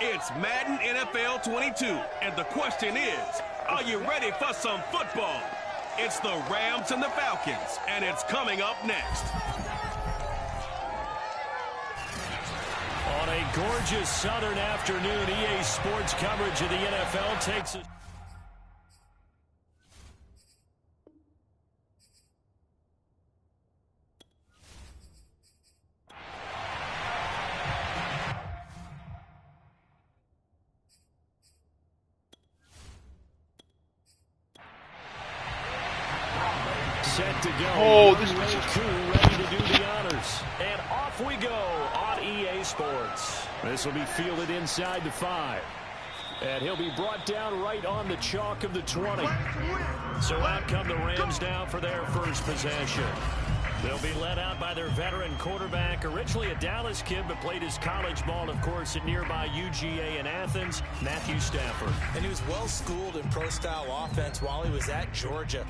It's Madden NFL 22, and the question is, are you ready for some football? It's the Rams and the Falcons, and it's coming up next. On a gorgeous southern afternoon, EA Sports coverage of the NFL takes us. Set to go. Oh, this is ready to do the honors. And off we go on EA Sports. This will be fielded inside the 5. And he'll be brought down right on the chalk of the 20. So out come the Rams now for their first possession. They'll be led out by their veteran quarterback, originally a Dallas kid, but played his college ball, of course, at nearby UGA in Athens, Matthew Stafford. And he was well-schooled in pro-style offense while he was at Georgia.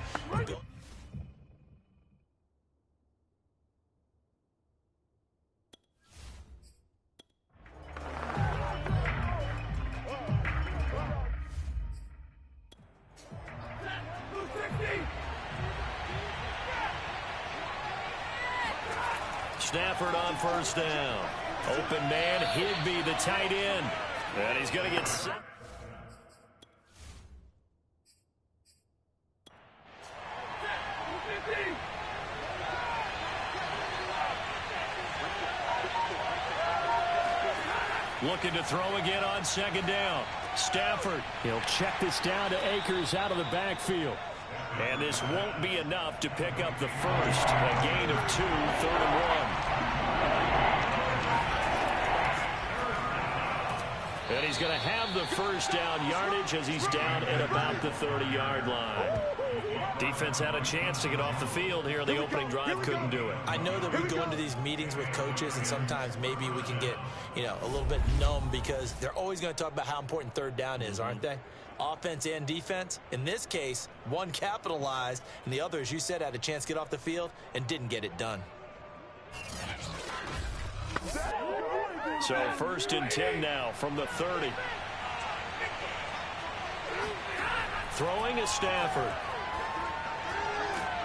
Stafford on first down. Open man, Higby, the tight end. And he's going to get set. Looking to throw again on second down. Stafford, he'll check this down to Akers out of the backfield. And this won't be enough to pick up the first. A gain of 2, 3rd and 1. And he's going to have the first down yardage as he's down at about the 30-yard line. Defense had a chance to get off the field here. The opening drive couldn't do it. I know that we go into these meetings with coaches, and sometimes maybe we can get, a little bit numb because they're always going to talk about how important third down is, aren't they? Offense and defense. In this case, one capitalized, and the other, as you said, had a chance to get off the field and didn't get it done. So 1st and 10 now from the 30. Throwing is Stafford.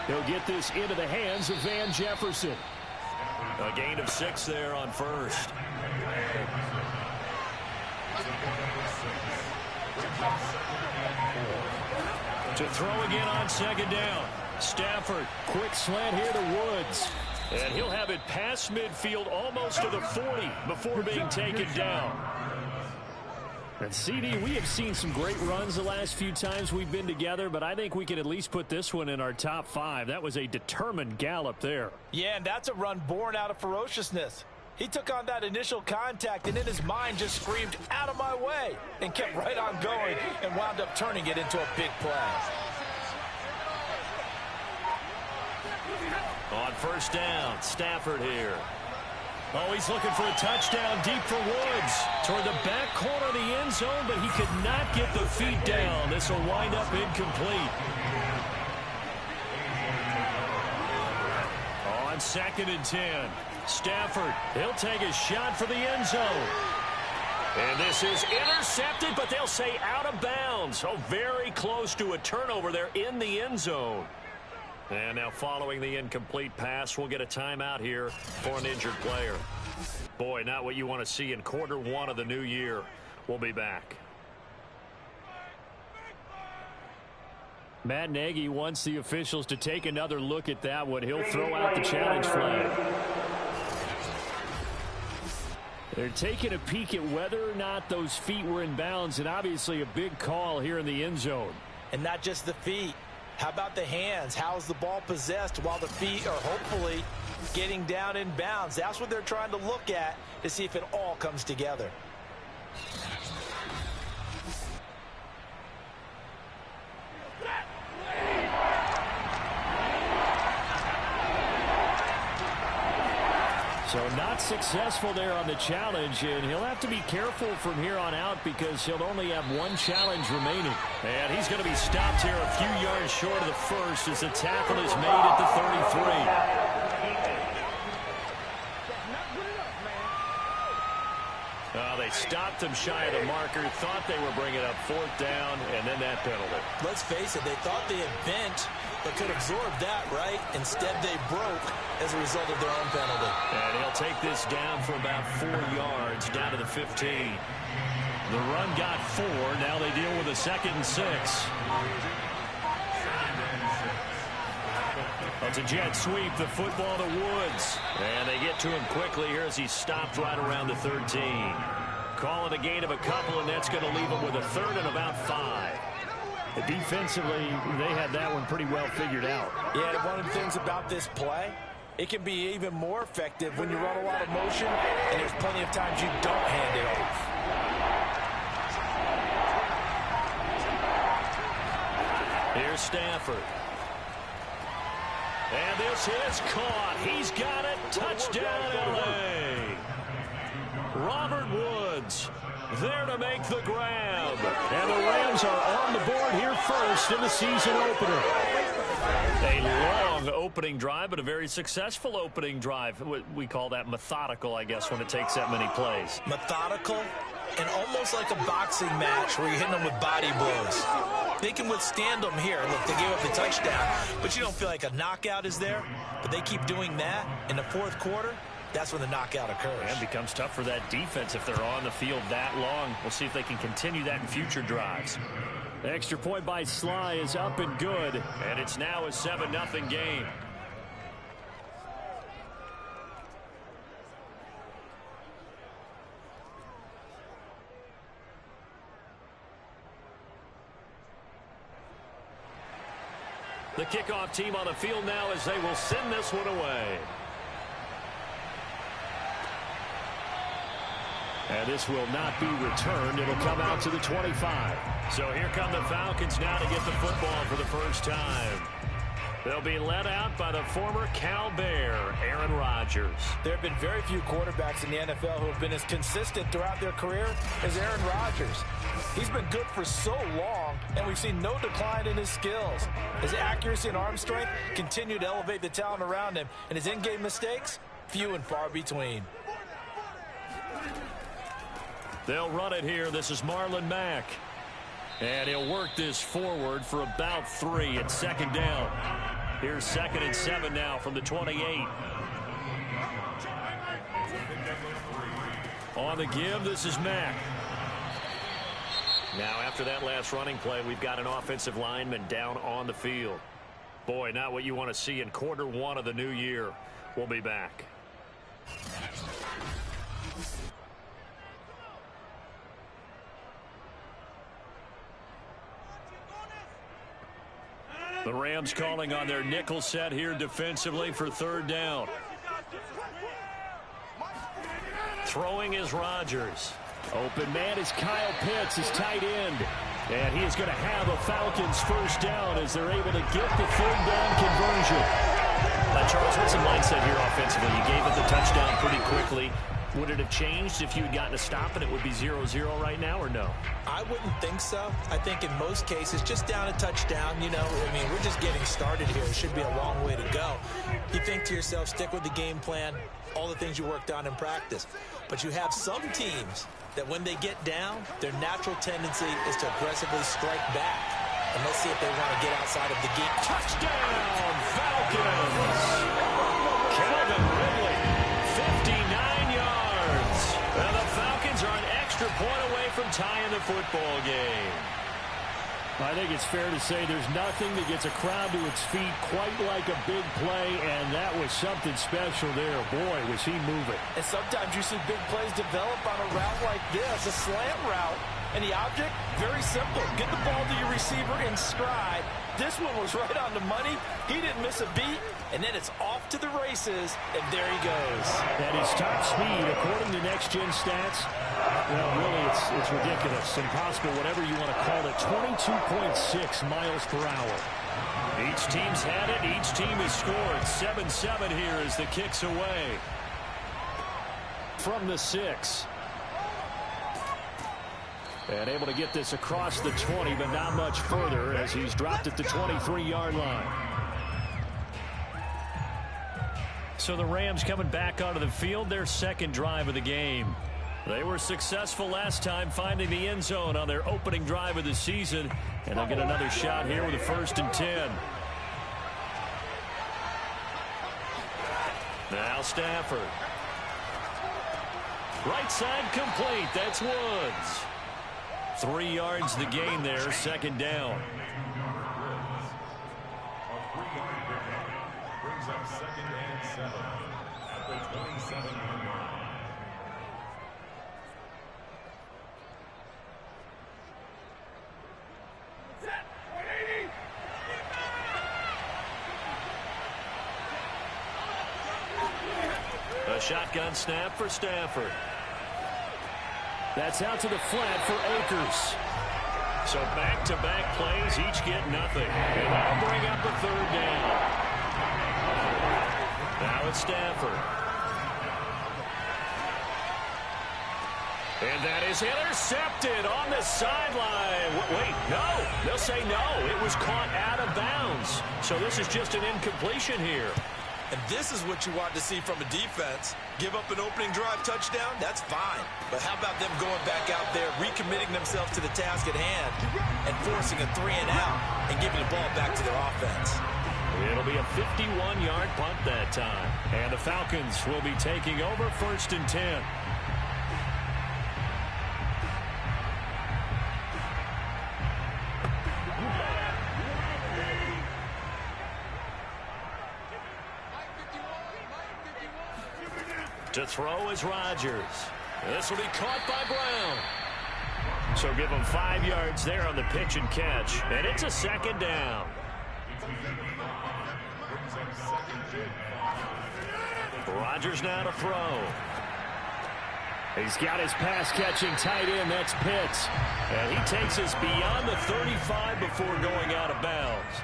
He'll get this into the hands of Van Jefferson. A gain of 6 there on first. To throw again on second down. Stafford, quick slant here to Woods. And he'll have it past midfield almost to the 40 before being taken down. And CD, we have seen some great runs the last few times we've been together, but I think we can at least put this one in our top 5. That was a determined gallop there. Yeah, and that's a run born out of ferociousness. He took on that initial contact and in his mind just screamed, "Out of my way," and kept right on going and wound up turning it into a big play. On first down, Stafford here. Oh, he's looking for a touchdown deep for Woods. Toward the back corner of the end zone, but he could not get the feet down. This will wind up incomplete. On 2nd and 10, Stafford, he'll take a shot for the end zone. And this is intercepted, but they'll say out of bounds. Oh, very close to a turnover there in the end zone. And now following the incomplete pass, we'll get a timeout here for an injured player. Boy, not what you want to see in quarter 1 of the new year. We'll be back. Matt Nagy wants the officials to take another look at that one. He'll throw out the challenge flag. They're taking a peek at whether or not those feet were in bounds, and obviously a big call here in the end zone. And not just the feet. How about the hands? How's the ball possessed while the feet are hopefully getting down in bounds? That's what they're trying to look at to see if it all comes together. So not successful there on the challenge, and he'll have to be careful from here on out because he'll only have one challenge remaining. And he's going to be stopped here a few yards short of the first as the tackle is made at the 33. they stopped him shy of the marker, thought they were bringing up 4th down, and then that penalty. Let's face it, they thought they had bent, but could absorb that, right? Instead, they broke as a result of their own penalty. And he'll take this down for about 4 yards, down to the 15. The run got 4. Now they deal with a 2nd and 6. It's a jet sweep, the football to Woods. And they get to him quickly here as he stopped right around the 13. Call it a gain of a couple, and that's going to leave him with a 3rd and about 5. Defensively, they had that one pretty well figured out. Yeah, and one of the things about this play, it can be even more effective when you run a lot of motion, and there's plenty of times you don't hand it off. Here's Stafford. And this is caught. He's got it. Touchdown, L.A. Robert Woods there to make the grab. And the Rams are on the board here first in the season opener. A long opening drive, but a very successful opening drive. We call that methodical, I guess, when it takes that many plays. Methodical and almost like a boxing match where you're hitting them with body blows. They can withstand them here. Look, they gave up the touchdown, but you don't feel like a knockout is there. But they keep doing that in the 4th quarter. That's when the knockout occurs. And it becomes tough for that defense if they're on the field that long. We'll see if they can continue that in future drives. The extra point by Sly is up and good. And it's now a 7-0 game. The kickoff team on the field now as they will send this one away. And this will not be returned. It'll come out to the 25. So here come the Falcons now to get the football for the first time. They'll be led out by the former Cal Bear, Aaron Rodgers. There have been very few quarterbacks in the NFL who have been as consistent throughout their career as Aaron Rodgers. He's been good for so long, and we've seen no decline in his skills. His accuracy and arm strength continue to elevate the talent around him, and his in-game mistakes, few and far between. They'll run it here. This is Marlon Mack. And he'll work this forward for about 3 at 2nd down. Here's 2nd and 7 now from the 28. On the give, this is Mack. Now, after that last running play, we've got an offensive lineman down on the field. Boy, not what you want to see in quarter 1 of the new year. We'll be back. The Rams calling on their nickel set here defensively for 3rd down. Throwing is Rodgers. Open man is Kyle Pitts, his tight end. And he is going to have a Falcons 1st down as they're able to get the 3rd down conversion. Charles, what's the mindset here offensively? You gave it the touchdown pretty quickly. Would it have changed if you had gotten a stop and it would be 0-0 right now, or no? I wouldn't think so. I think in most cases, just down a touchdown, you know, I mean, we're just getting started here. It should be a long way to go. You think to yourself, stick with the game plan, all the things you worked on in practice. But you have some teams that when they get down, their natural tendency is to aggressively strike back. And let's see if they want to get outside of the game. Touchdown, Falcons! Calvin Ridley, 59 yards. And the Falcons are an extra point away from tying the football game. I think it's fair to say there's nothing that gets a crowd to its feet quite like a big play, and that was something special there. Boy, was he moving. And sometimes you see big plays develop on a route like this, a slant route, and the object, very simple. Get the ball to your receiver in stride. This one was right on the money. He didn't miss a beat, and then it's off to the races, and there he goes. And his top speed, according to next-gen stats, well, really, it's ridiculous, impossible, whatever you want to call it, 22.6 miles per hour. Each team's had it. Each team has scored. 7-7 here as the kick's away. From the 6. And able to get this across the 20, but not much further as he's dropped at the 23-yard line. So the Rams coming back onto the field, their second drive of the game. They were successful last time finding the end zone on their opening drive of the season, and they'll get another shot here with a 1st and 10. Now Stafford. Right side complete. That's Woods. 3 yards the gain there, 2nd down. Brings up 2nd and 7 at the 27-yard line. A shotgun snap for Stafford. That's out to the flat for Akers. So back-to-back plays, each get nothing. And that'll bring up a 3rd down. Now it's Stafford. And that is intercepted on the sideline. Wait, no. They'll say no. It was caught out of bounds. So this is just an incompletion here. And this is what you want to see from a defense. Give up an opening drive touchdown, that's fine. But how about them going back out there, recommitting themselves to the task at hand, and forcing a 3-and-out and giving the ball back to their offense. It'll be a 51-yard punt that time. And the Falcons will be taking over 1st and 10. To throw is Rodgers. This will be caught by Brown. So give him 5 yards there on the pitch and catch. And it's a 2nd down. Rodgers now to throw. He's got his pass-catching tight end. That's Pitts. And he takes us beyond the 35 before going out of bounds.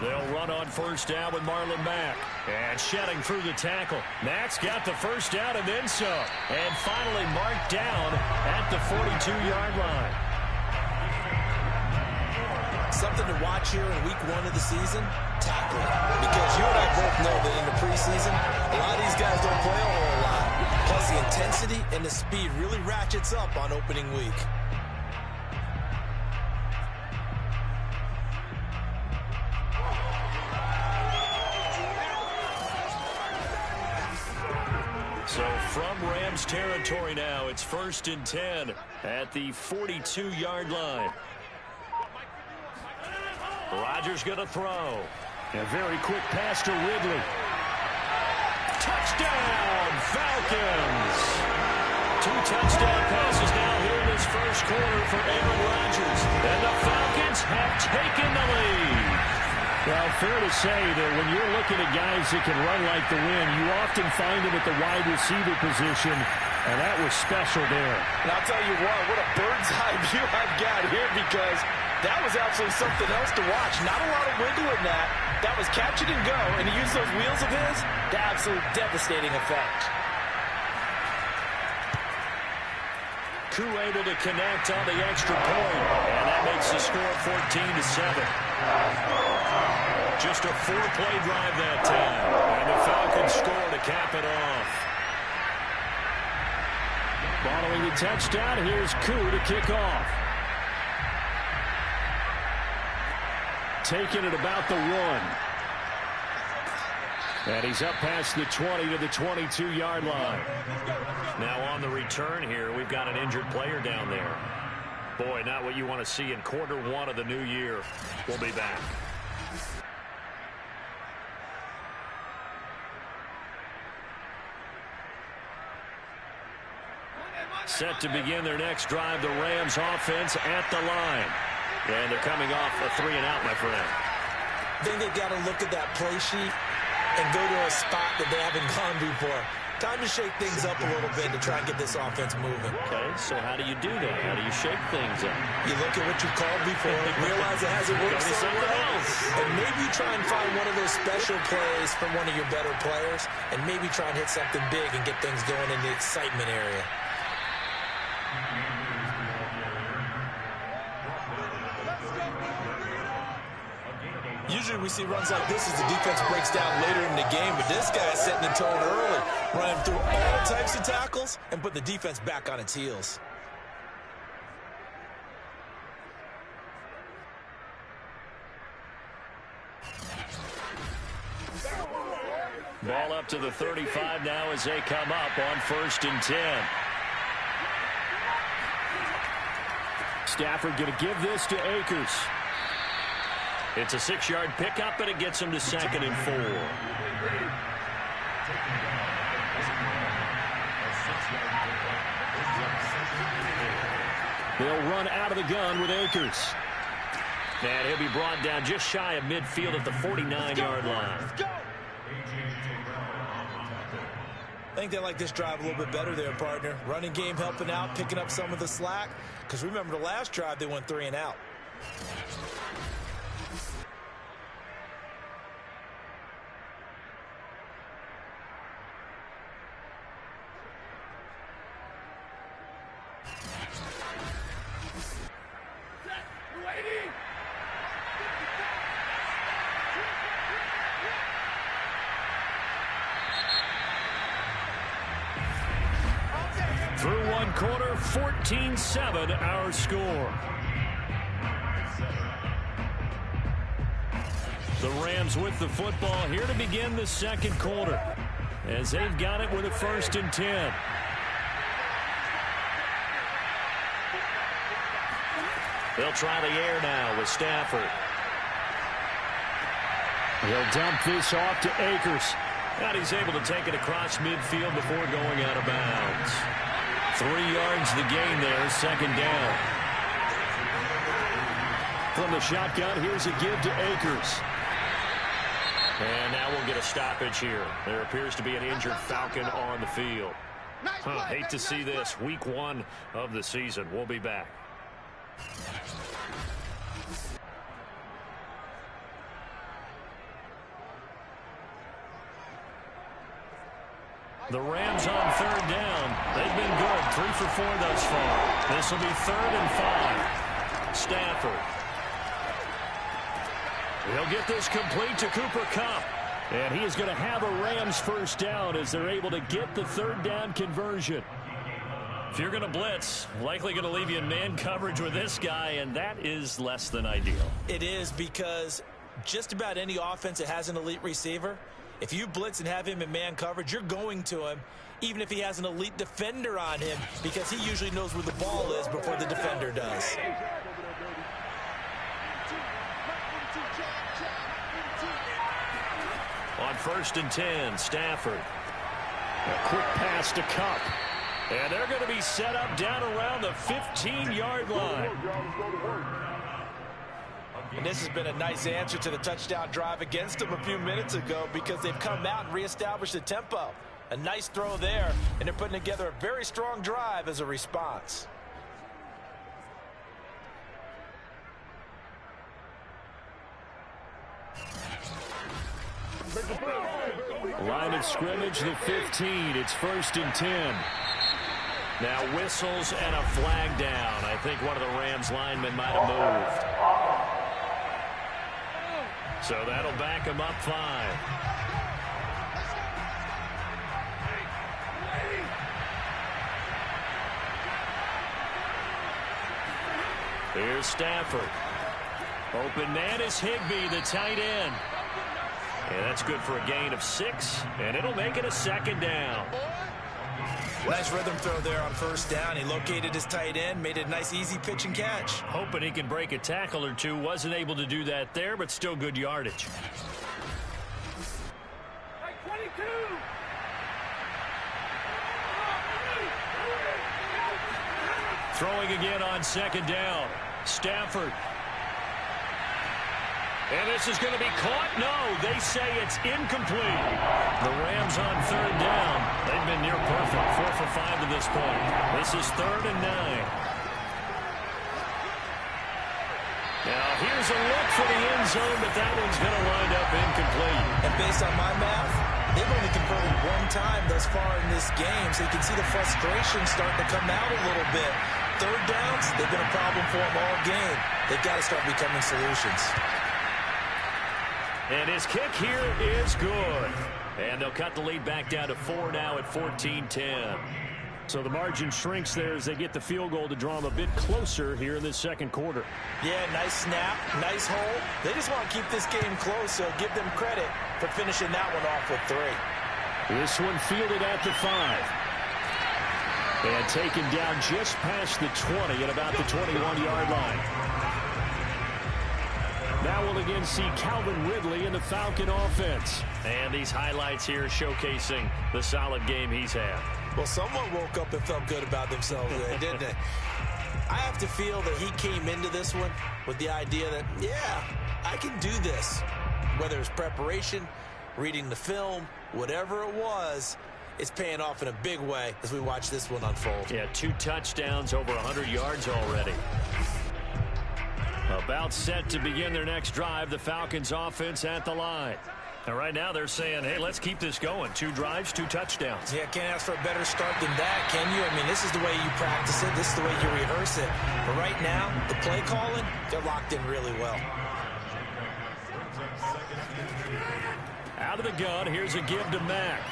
They'll run on 1st down with Marlon Mack. And shedding through the tackle. Mack's got the 1st down and then some. And finally marked down at the 42-yard line. Something to watch here in week 1 of the season, tackling. Because you and I both know that in the preseason, a lot of these guys don't play a whole lot. Plus the intensity and the speed really ratchets up on opening week. So from Rams territory now, it's 1st and 10 at the 42-yard line. Rodgers going to throw. A very quick pass to Ridley. Touchdown, Falcons! 2 touchdown passes now here in this 1st quarter for Aaron Rodgers. And the Falcons have taken the lead. Well, fair to say that when you're looking at guys that can run like the wind, you often find them at the wide receiver position, and that was special there. And I'll tell you what a bird's eye view I've got here, because that was absolutely something else to watch. Not a lot of wiggle in that. That was catch it and go, and he used those wheels of his to absolute devastating effect. Koo able to connect on the extra point, and that makes the score 14-7. Just a 4-play drive that time, and the Falcons score to cap it off. Following the touchdown, here's Koo to kick off. Taking it about the 1. And he's up past the 20 to the 22-yard line. Now on the return here, we've got an injured player down there. Boy, not what you want to see in quarter 1 of the new year. We'll be back. Set to begin their next drive, the Rams offense at the line. And they're coming off a 3-and-out, my friend. I think they've got to look at that play sheet and go to a spot that they haven't gone before. Time to shake things up a little bit to try and get this offense moving. Okay, so how do you do that? How do you shake things up? You look at what you've called before, realize it hasn't worked so well, and maybe try and find one of those special plays from one of your better players, and maybe try and hit something big and get things going in the excitement area. Usually we see runs like this as the defense breaks down later in the game, but this guy is setting the tone early, running through all types of tackles and putting the defense back on its heels. Ball up to the 35 now as they come up on 1st and 10. Stafford going to give this to Akers. It's a 6-yard pickup, and it gets him to 2nd and 4. They'll run out of the gun with Akers. And he'll be brought down just shy of midfield at the 49-yard line. I think they like this drive a little bit better there, partner. Running game helping out, picking up some of the slack. Because remember the last drive, they went 3 and out. Through one quarter, 14-7 our score. The Rams with the football here to begin the 2nd quarter, as they've got it with a 1st and 10. They'll try the air now with Stafford. He'll dump this off to Akers. And he's able to take it across midfield before going out of bounds. 3 yards the gain there, 2nd down. From the shotgun, here's a give to Akers. And now we'll get a stoppage here. There appears to be an injured Falcon on the field. Hate to see this. Week 1 of the season. We'll be back. The Rams on 3rd down. They've been good. 3 for 4 thus far. This will be 3rd and 5. Stafford. He'll get this complete to Cooper Kupp. And he is going to have a Rams 1st down as they're able to get the 3rd down conversion. If you're going to blitz, likely going to leave you in man coverage with this guy, and that is less than ideal. It is, because just about any offense that has an elite receiver, if you blitz and have him in man coverage, you're going to him, even if he has an elite defender on him, because he usually knows where the ball is before the defender does. On 1st and 10, Stafford. A quick pass to Kupp. And they're going to be set up down around the 15-yard line. And this has been a nice answer to the touchdown drive against them a few minutes ago, because they've come out and reestablished the tempo. A nice throw there, and they're putting together a very strong drive as a response. Line of scrimmage, the 15. It's 1st and 10. Now whistles and a flag down. I think one of the Rams linemen might have moved. So that'll back him up 5. Here's Stafford. Open man is Higbee, the tight end. And that's good for a gain of 6, and it'll make it a 2nd down. Nice rhythm throw there on 1st down. He located his tight end, made it a nice easy pitch and catch. Hoping he can break a tackle or two. Wasn't able to do that there, but still good yardage. Throwing again on 2nd down. Stafford. And this is going to be caught. No, they say it's incomplete. The Rams on 3rd down. They've been near perfect. 4 for 5 to this point. This is 3rd and 9. Now here's a look for the end zone, but that one's going to wind up incomplete. And based on my math, they've only converted 1 time thus far in this game, so you can see the frustration starting to come out a little bit. 3rd downs, they've been a problem for them all game. They've got to start becoming solutions. And his kick here is good. And they'll cut the lead back down to 4 now at 14-10. So the margin shrinks there as they get the field goal to draw them a bit closer here in this second quarter. Yeah, nice snap, nice hole. They just want to keep this game close, so give them credit for finishing that one off with 3. This one fielded at the 5. And taken down just past the 20 at about the 21-yard line. Now we'll again see Calvin Ridley in the Falcon offense. And these highlights here showcasing the solid game he's had. Well, someone woke up and felt good about themselves there, didn't they? I have to feel that he came into this one with the idea that, yeah, I can do this. Whether it's preparation, reading the film, whatever it was, it's paying off in a big way as we watch this one unfold. Yeah, 2 touchdowns, over 100 yards already. About set to begin their next drive, the Falcons offense at the line. And right now they're saying, hey, let's keep this going. 2 drives, 2 touchdowns. Yeah, can't ask for a better start than that, can you? I mean, this is the way you practice it. This is the way you rehearse it. But right now, the play calling, they're locked in really well. Out of the gun, here's a give to Mack.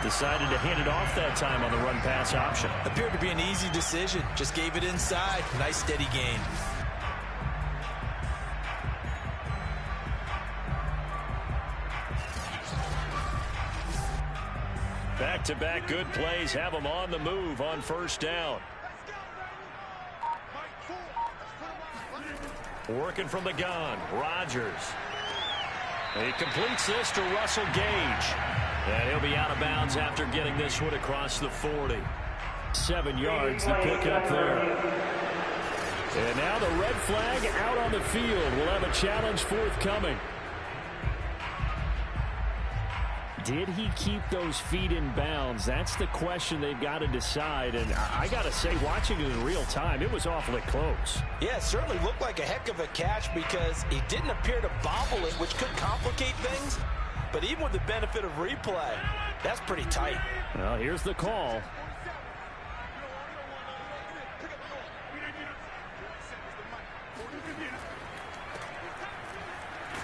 Decided to hand it off that time on the run-pass option. Appeared to be an easy decision. Just gave it inside. Nice, steady gain. Back-to-back good plays have them on the move on first down. Working from the gun, Rodgers. He completes this to Russell Gage. And he'll be out of bounds after getting this one across the 40. 7 yards to pick up there. And now the red flag out on the field. We'll have a challenge forthcoming. Did he keep those feet in bounds? That's the question they've got to decide. And I got to say, watching it in real time, it was awfully close. Yeah, it certainly looked like a heck of a catch because he didn't appear to bobble it, which could complicate things. But even with the benefit of replay, that's pretty tight. Well, here's the call.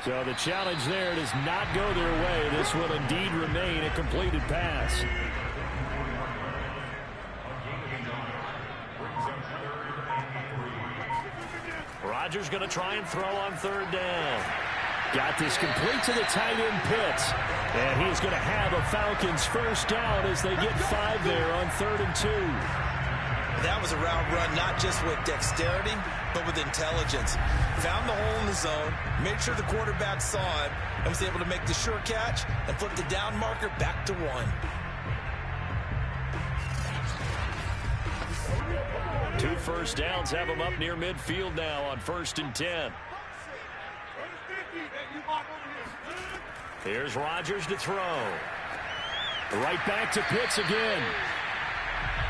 So the challenge there does not go their way. This will indeed remain a completed pass. Rodgers going to try and throw on third down. Got this complete to the tight end Pitts. And he's going to have a Falcons first down as they get 5 there on 3rd and 2. That was a route run not just with dexterity, but with intelligence. Found the hole in the zone, made sure the quarterback saw it, and was able to make the sure catch and flip the down marker back to 1. 2 first downs have them up near midfield now on 1st and 10. Here's Rodgers to throw. Right back to Pitts again.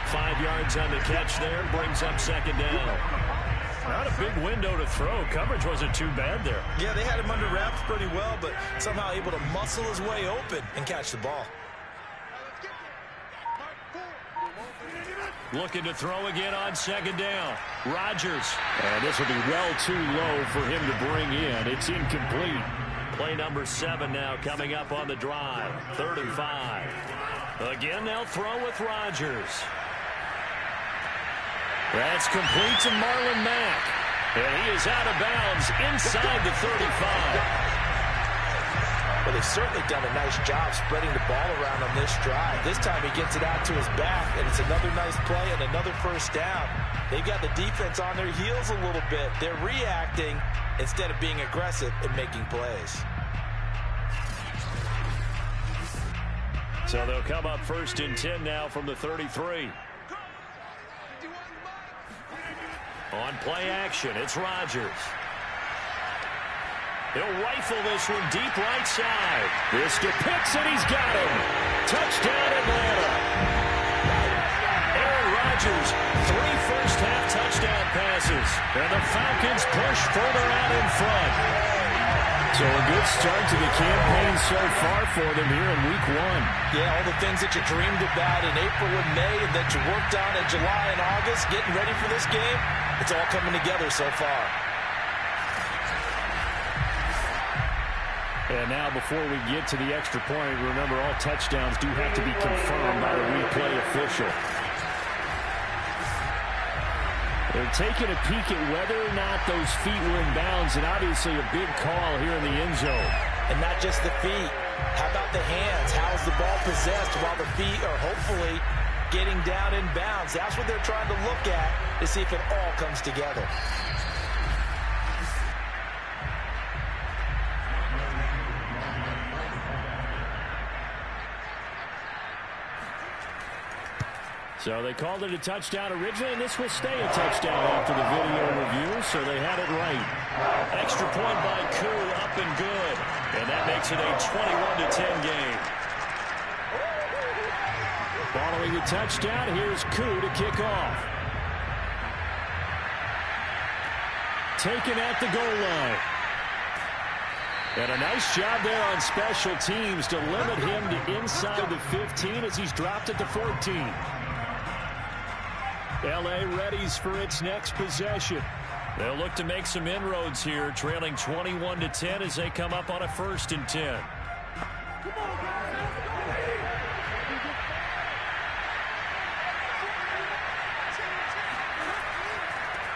5 yards on the catch there, brings up 2nd down. Not a big window to throw. Coverage wasn't too bad there. Yeah, they had him under wraps pretty well, but somehow able to muscle his way open and catch the ball. Looking to throw again on 2nd down. Rodgers. And this will be well too low for him to bring in. It's incomplete. Play number 7 now coming up on the drive. 3rd and 5. Again, they'll throw with Rodgers. That's complete to Marlon Mack. And he is out of bounds inside the 35. Well, they've certainly done a nice job spreading the ball around on this drive. This time he gets it out to his back, and it's another nice play and another first down. They've got the defense on their heels a little bit. They're reacting instead of being aggressive and making plays. So they'll come up 1st and 10 now from the 33. On play action, it's Rodgers. He'll rifle this one deep right side. This to Pitts, and he's got him. Touchdown, Atlanta. Aaron Rodgers, 3 first-half touchdown passes. And the Falcons push further out in front. So a good start to the campaign so far for them here in Week 1. Yeah, all the things that you dreamed about in April and May and that you worked on in July and August, getting ready for this game, it's all coming together so far. And now before we get to the extra point, remember all touchdowns do have to be confirmed by the replay official. They're taking a peek at whether or not those feet were in bounds, and obviously a big call here in the end zone. And not just the feet. How about the hands? How's the ball possessed while the feet are hopefully getting down in bounds? That's what they're trying to look at to see if it all comes together. So they called it a touchdown originally, and this will stay a touchdown after the video review, so they had it right. Extra point by Koo, up and good. And that makes it a 21-10 game. Following the touchdown, here's Koo to kick off. Taken at the goal line. And a nice job there on special teams to limit him to inside the 15 as he's dropped at the 14. L.A. readies for its next possession. They'll look to make some inroads here, trailing 21-10 as they come up on a 1st and 10.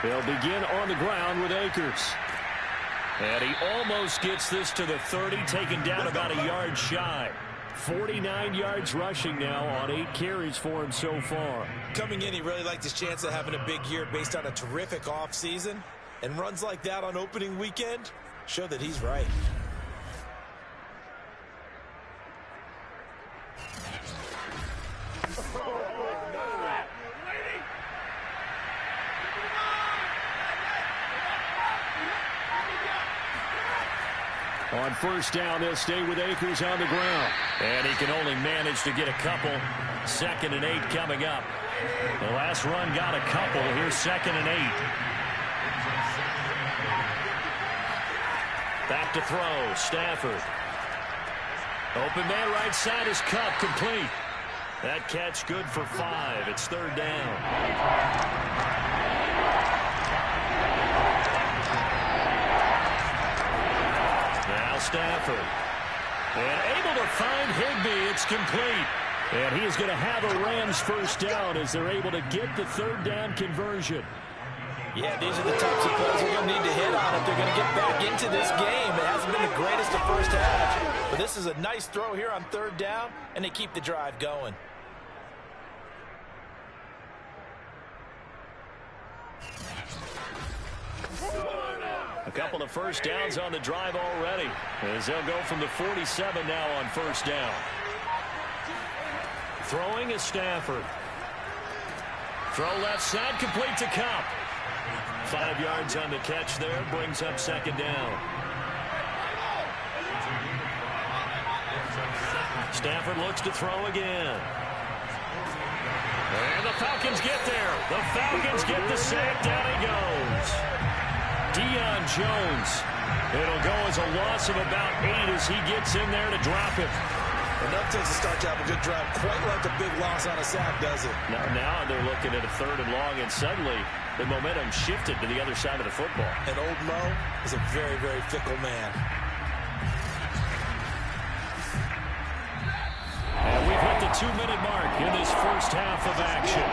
They'll begin on the ground with Akers. And he almost gets this to the 30, taken down about a yard shy. 49 yards rushing now on 8 carries for him so far. Coming in, he really liked his chance of having a big year based on a terrific offseason. And runs like that on opening weekend show that he's right. On 1st down, they'll stay with Akers on the ground. And he can only manage to get a couple. 2nd and 8 coming up. The last run got a couple. Here's 2nd and 8. Back to throw. Stafford. Open man right side is Cup, complete. That catch good for 5. It's 3rd down. Stafford. And able to find Higbee. It's complete. And he is going to have a Rams 1st down as they're able to get the 3rd down conversion. Yeah, these are the types of plays they're going to need to hit on if they're going to get back into this game. It hasn't been the greatest of first half, but this is a nice throw here on 3rd down, and they keep the drive going. A couple of 1st downs on the drive already, as they'll go from the 47 now on 1st down. Throwing is Stafford. Throw left side, complete to Cup. 5 yards on the catch there, brings up 2nd down. Stafford looks to throw again. And the Falcons get there. The Falcons get the sack. Down he goes. Deion Jones. It'll go as a loss of about 8 as he gets in there to drop it. Enough takes a start to have a good drive, quite like a big loss on a sack, does it? Now they're looking at a 3rd and long, and suddenly the momentum shifted to the other side of the football. And old Mo is a very, very fickle man. And we've hit the 2-minute mark in this 1st half of action.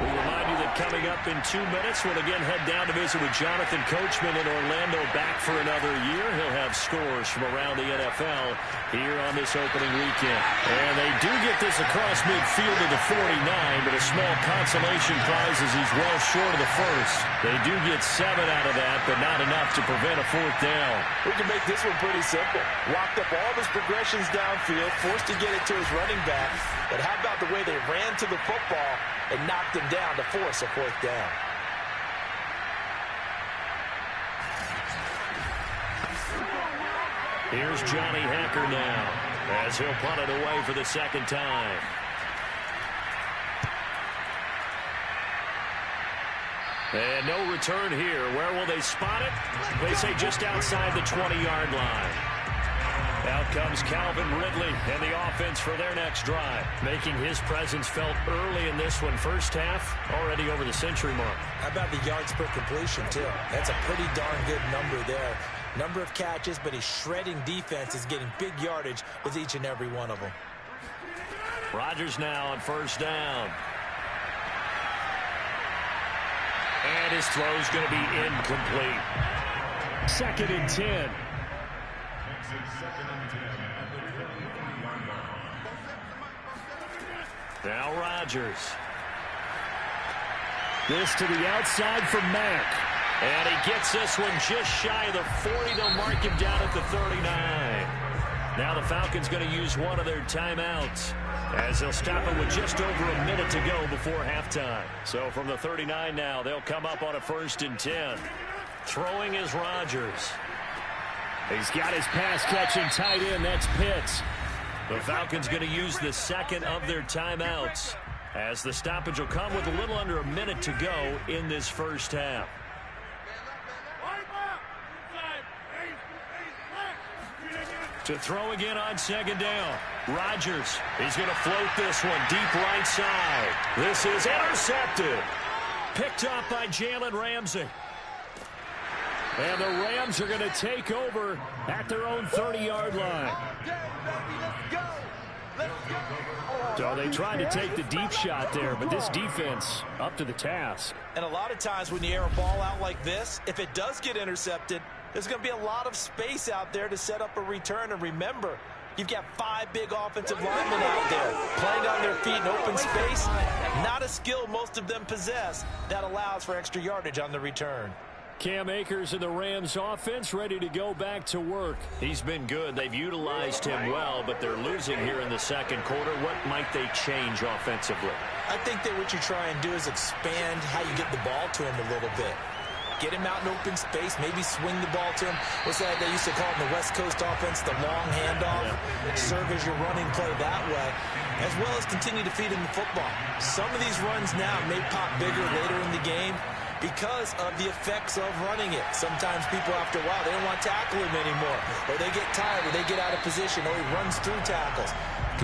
We remind you that coming up in 2 minutes, we'll again head down to visit with Jonathan Coachman in Orlando, back for another year. He'll have scores from around the NFL here on this opening weekend. And they do get this across midfield to the 49, but a small consolation prize as he's well short of the 1st. They do get 7 out of that, but not enough to prevent a 4th down. We can make this one pretty simple. Locked up all of his progressions downfield, forced to get it to his running back. But how about the way they ran to the football and knocked him down to force a 4th down? Here's Johnny Hacker now as he'll punt it away for the 2nd time. And no return here. Where will they spot it? They say just outside the 20-yard line. Out comes Calvin Ridley and the offense for their next drive, making his presence felt early in this one. First half, already over the century mark. How about the yards per completion, too? That's a pretty darn good number there. Number of catches, but he's shredding defense, is getting big yardage with each and every one of them. Rodgers now on first down. And his throw's going to be incomplete. 2nd and 10. Now Rodgers. This to the outside for Mack. And he gets this one just shy of the 40. They'll mark him down at the 39. Now the Falcons going to use one of their timeouts, as they'll stop it with just over a minute to go before halftime. So from the 39 now, they'll come up on a 1st and 10. Throwing is Rodgers. He's got his pass-catching tight end. That's Pitts. The Falcons going to use the second of their timeouts, as the stoppage will come with a little under a minute to go in this first half. To throw again on 2nd down. Rodgers, he's going to float this one deep right side. This is intercepted. Picked up by Jalen Ramsey. And the Rams are going to take over at their own 30-yard line. So they tried to take the deep shot there, but this defense up to the task. And a lot of times when you air a ball out like this, if it does get intercepted, there's going to be a lot of space out there to set up a return. And remember, you've got 5 big offensive linemen out there playing on their feet in open space. Not a skill most of them possess that allows for extra yardage on the return. Cam Akers and the Rams offense ready to go back to work. He's been good. They've utilized him well, but they're losing here in the second quarter. What might they change offensively? I think that what you try and do is expand how you get the ball to him a little bit. Get him out in open space, maybe swing the ball to him. What's that they used to call it in the West Coast offense, the long handoff? Serve as your running play that way, as well as continue to feed him the football. Some of these runs now may pop bigger later in the game because of the effects of running it. Sometimes people, after a while, they don't want to tackle him anymore, or they get tired, or they get out of position, or he runs through tackles.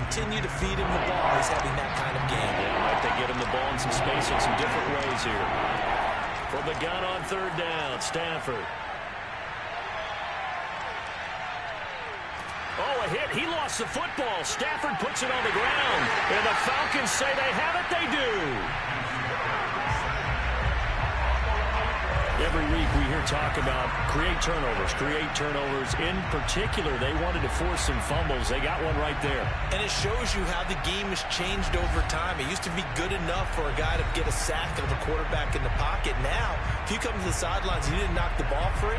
Continue to feed him the ball. He's having that kind of game. Yeah, might they get him the ball in some space in some different ways here. From the gun on 3rd down, Stafford. Oh, a hit. He lost the football. Stafford puts it on the ground. And the Falcons say they have it. They do. Every week we hear talk about create turnovers. In particular, they wanted to force some fumbles. They got one right there. And it shows you how the game has changed over time. It used to be good enough for a guy to get a sack of a quarterback in the pocket. Now, if you come to the sidelines and you didn't knock the ball free,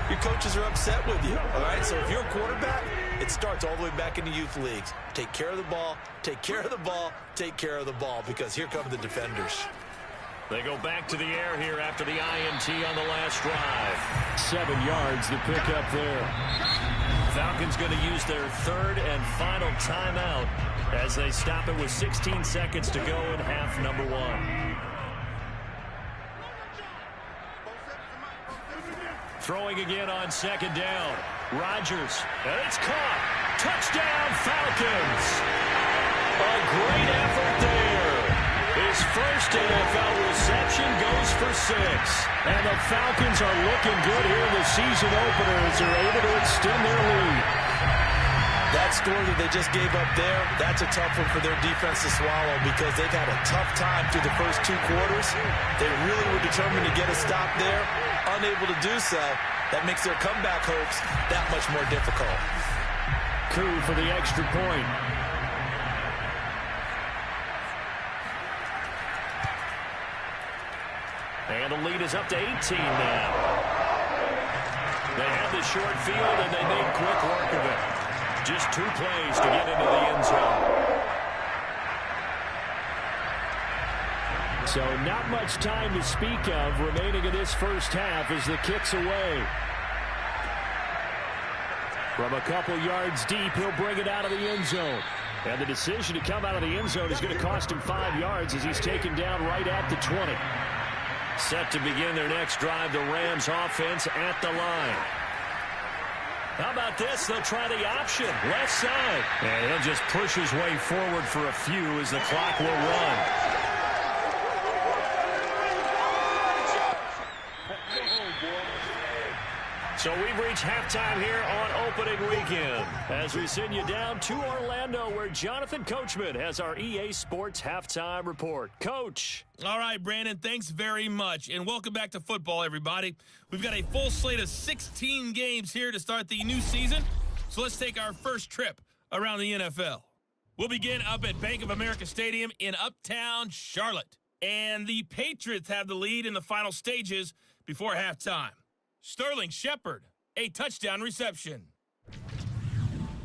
your coaches are upset with you. All right, so if you're a quarterback, it starts all the way back in the youth leagues. Take care of the ball, take care of the ball, take care of the ball, because here come the defenders. They go back to the air here after the INT on the last drive. 7 yards to pick up there. Falcons going to use their 3rd and final timeout as they stop it with 16 seconds to go in half number 1. Throwing again on 2nd down. Rodgers, and it's caught. Touchdown, Falcons. A great effort there. His first NFL reception goes for 6. And the Falcons are looking good here in the season opener as they're able to extend their lead. That score that they just gave up there, that's a tough one for their defense to swallow, because they've had a tough time through the first 2 quarters. They really were determined to get a stop there. Unable to do so. That makes their comeback hopes that much more difficult. Coup for the extra point. And the lead is up to 18 now. They have the short field, and they make quick work of it. Just 2 plays to get into the end zone. So not much time to speak of remaining in this first half as the kick's away. From a couple yards deep, he'll bring it out of the end zone. And the decision to come out of the end zone is going to cost him 5 yards as he's taken down right at the 20. Set to begin their next drive, the Rams offense at the line. How about this? They'll try the option, left side. And he'll just push his way forward for a few as the clock will run. So we've reached halftime here on opening weekend as we send you down to Orlando where Jonathan Coachman has our EA Sports halftime report. Coach. All right, Brandon, thanks very much. And welcome back to football, everybody. We've got a full slate of 16 games here to start the new season. So let's take our first trip around the NFL. We'll begin up at Bank of America Stadium in Uptown Charlotte. And the Patriots have the lead in the final stages before halftime. Sterling Shepard, a touchdown reception.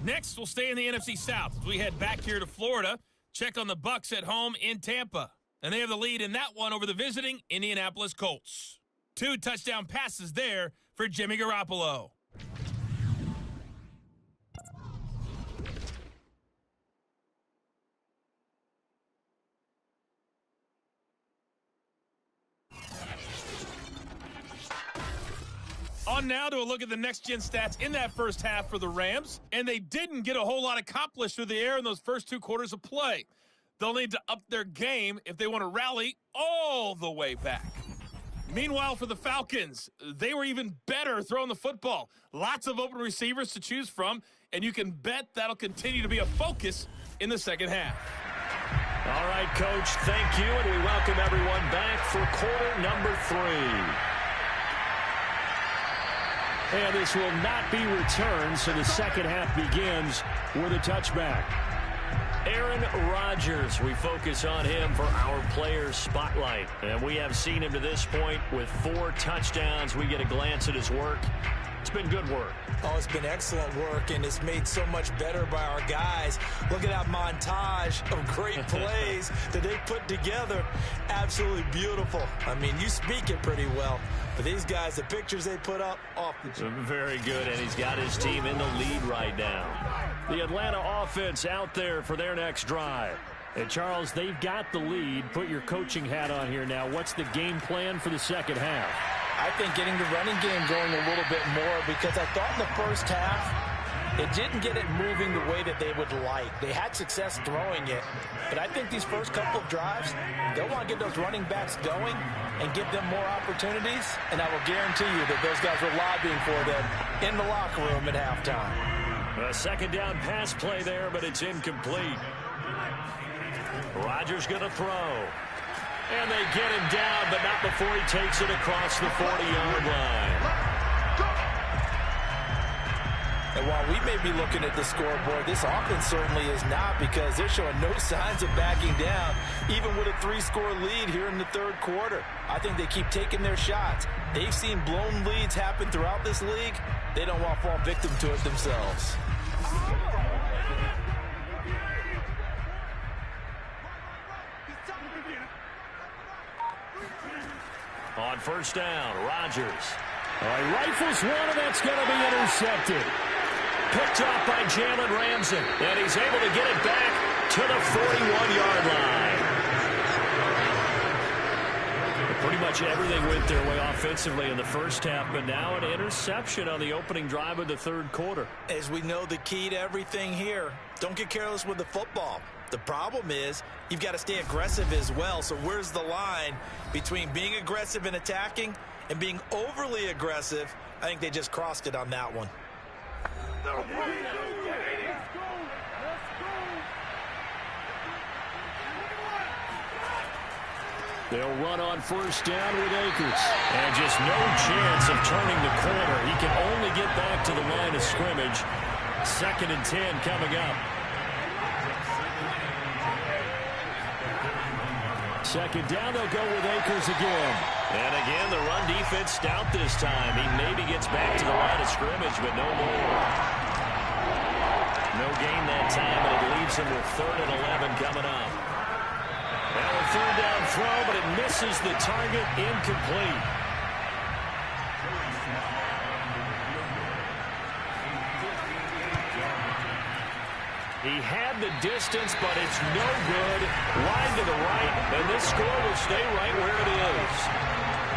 Next, we'll stay in the NFC South as we head back here to Florida. Check on the Bucs at home in Tampa. And they have the lead in that one over the visiting Indianapolis Colts. 2 touchdown passes there for Jimmy Garoppolo. On now to a look at the next-gen stats in that first half for the Rams. And they didn't get a whole lot accomplished through the air in those first 2 quarters of play. They'll need to up their game if they want to rally all the way back. Meanwhile, for the Falcons, they were even better throwing the football. Lots of open receivers to choose from, and you can bet that'll continue to be a focus in the second half. All right, Coach, thank you, and we welcome everyone back for quarter number 3. And this will not be returned, so the second half begins with a touchback. Aaron Rodgers, we focus on him for our Players Spotlight. And we have seen him to this point with 4 touchdowns. We get a glance at his work. It's been good work. Oh, it's been excellent work, and it's made so much better by our guys. Look at that montage of great plays that they put together. Absolutely beautiful. I mean, you speak it pretty well. But these guys, the pictures they put up, off the chart. Very good, and he's got his team in the lead right now. The Atlanta offense out there for their next drive. And, Charles, they've got the lead. Put your coaching hat on here now. What's the game plan for the second half? I think getting the running game going a little bit more, because I thought in the first half it didn't get it moving the way that they would like. They had success throwing it, but I think these first couple of drives, they'll want to get those running backs going and give them more opportunities, and I will guarantee you that those guys were lobbying for them in the locker room at halftime. A second down pass play there, but it's incomplete. Rodgers going to throw. And they get him down, but not before he takes it across the 40-yard line. And while we may be looking at the scoreboard, this offense certainly is not, because they're showing no signs of backing down, even with a 3-score lead here in the third quarter. I think they keep taking their shots. They've seen blown leads happen throughout this league. They don't want to fall victim to it themselves. On first down, Rodgers. He rifles one, and that's going to be intercepted. Picked off by Jalen Ramsey, and he's able to get it back to the 41-yard line. Pretty much everything went their way offensively in the first half, but now an interception on the opening drive of the third quarter. As we know, the key to everything here, don't get careless with the football. The problem is you've got to stay aggressive as well. So where's the line between being aggressive and attacking and being overly aggressive? I think they just crossed it on that one. They'll run on first down with Akers. And just no chance of turning the corner. He can only get back to the line of scrimmage. 2nd and 10 coming up. Second down, they'll go with Akers again. And again, the run defense stout this time. He maybe gets back to the line of scrimmage, but no more. No gain that time, and it leaves him with 3rd and 11 coming up. Now a 3rd down throw, but it misses the target, incomplete. He had the distance, but it's no good. Wide to the right, and this score will stay right where it is.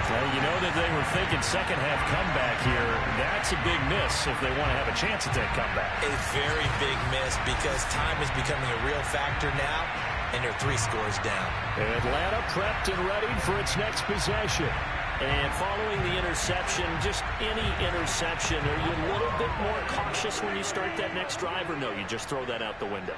You know that they were thinking second half comeback here. That's a big miss if they want to have a chance at that comeback. A very big miss because time is becoming a real factor now, and they're 3 scores down. Atlanta prepped and ready for its next possession. And following the interception, just any interception, are you a little bit more cautious when you start that next drive, or no, you just throw that out the window?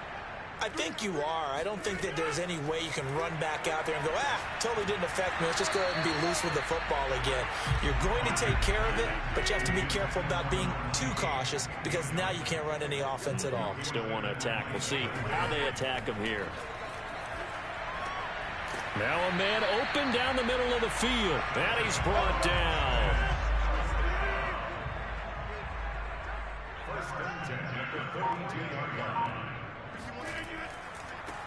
I think you are. I don't think that there's any way you can run back out there and go, totally didn't affect me. Let's just go ahead and be loose with the football again. You're going to take care of it, but you have to be careful about being too cautious because now you can't run any offense at all. Still want to attack. We'll see how they attack him here. Now a man open down the middle of the field. And he's brought down. First and 10 at the 32-yard line.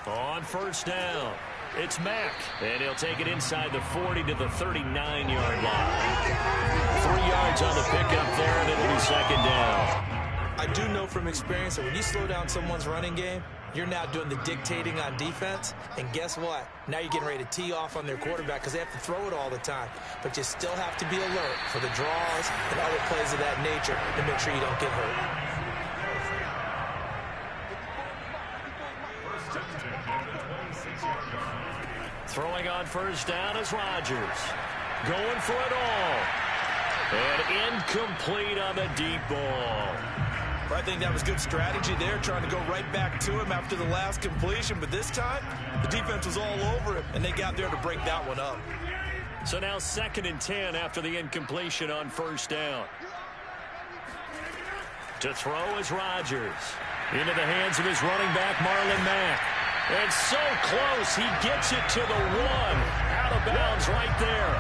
On first down, it's Mack. And he'll take it inside the 40 to the 39-yard line. 3 yards on the pickup there, and it'll be second down. I do know from experience that when you slow down someone's running game, you're now doing the dictating on defense. And guess what? Now you're getting ready to tee off on their quarterback because they have to throw it all the time. But you still have to be alert for the draws and other plays of that nature to make sure you don't get hurt. Throwing on first down is Rodgers. Going for it all. And incomplete on the deep ball. I think that was good strategy there, trying to go right back to him after the last completion. But this time, the defense was all over him, and they got there to break that one up. So now 2nd and 10 after the incompletion on first down. To throw is Rodgers. Into the hands of his running back, Marlon Mack. And so close, he gets it to the 1. Out of bounds right there.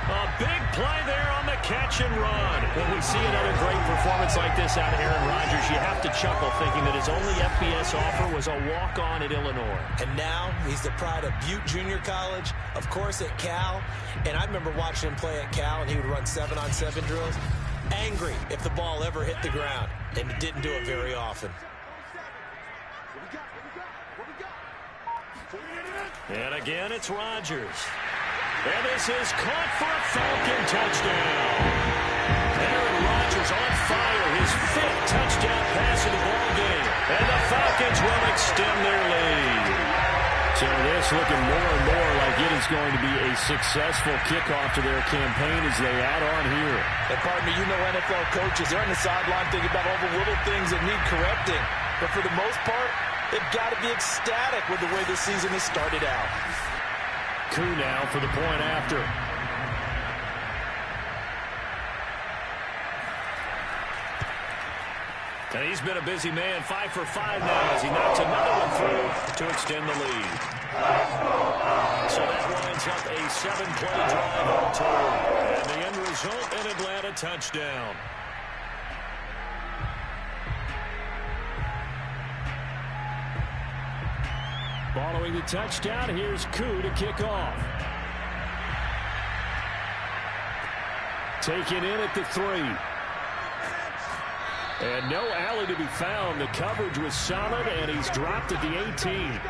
A big play there on the catch and run. When we see another great performance like this out of Aaron Rodgers, you have to chuckle thinking that his only FBS offer was a walk-on at Illinois. And now he's the pride of Butte Junior College, of course at Cal. And I remember watching him play at Cal, and he would run 7-on-7 drills. Angry if the ball ever hit the ground, and he didn't do it very often. And again, it's Rodgers. And this is caught for a Falcon touchdown. Aaron Rodgers on fire, his 5th touchdown pass of the ball game. And the Falcons will extend their lead. So this looking more and more like it is going to be a successful kickoff to their campaign as they add on here. And pardon me, you know NFL coaches, they're on the sideline thinking about all the little things that need correcting. But for the most part, they've got to be ecstatic with the way this season has started out. Coup now for the point after. And he's been a busy man, 5 for 5 now as he knocks another one through to extend the lead. So that lines up a 7-play drive all total. And the end result, an Atlanta touchdown. Following the touchdown, here's Koo to kick off. Taken in at the 3. And no alley to be found. The coverage was solid, and he's dropped at the 18.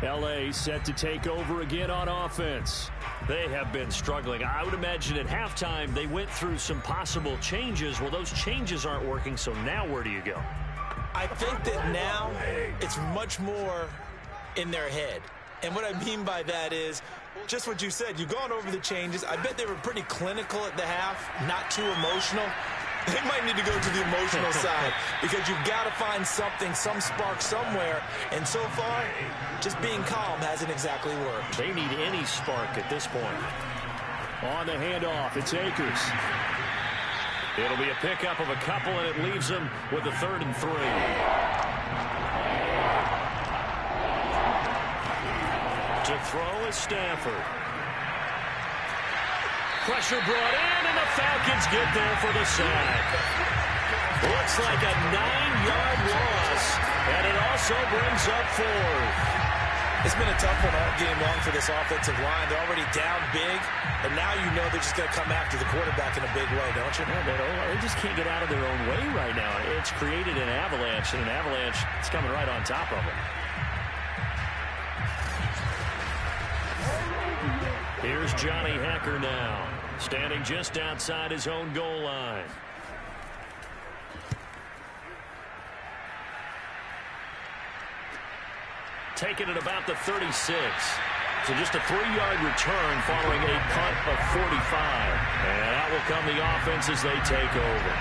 L.A. set to take over again on offense. They have been struggling. I would imagine at halftime they went through some possible changes. Well, those changes aren't working, so now where do you go? I think that now it's much more in their head. And what I mean by that is just what you said. You've gone over the changes. I bet they were pretty clinical at the half, not too emotional. They might need to go to the emotional side because you've got to find something, some spark somewhere. And so far, just being calm hasn't exactly worked. They need any spark at this point. On the handoff, it's Akers. It'll be a pickup of a couple, and it leaves them with a 3rd and 3. To throw is Stafford. Pressure brought in, and the Falcons get there for the sack. Looks like a 9-yard loss, and it also brings up 4th. It's been a tough one all game long for this offensive line. They're already down big, and now you know they're just going to come after the quarterback in a big way, don't you? Yeah, they just can't get out of their own way right now. It's created an avalanche, and an avalanche is coming right on top of them. Here's Johnny Hecker now, standing just outside his own goal line. Taken at about the 36. So just a 3-yard return following a punt of 45. And out will come the offense as they take over.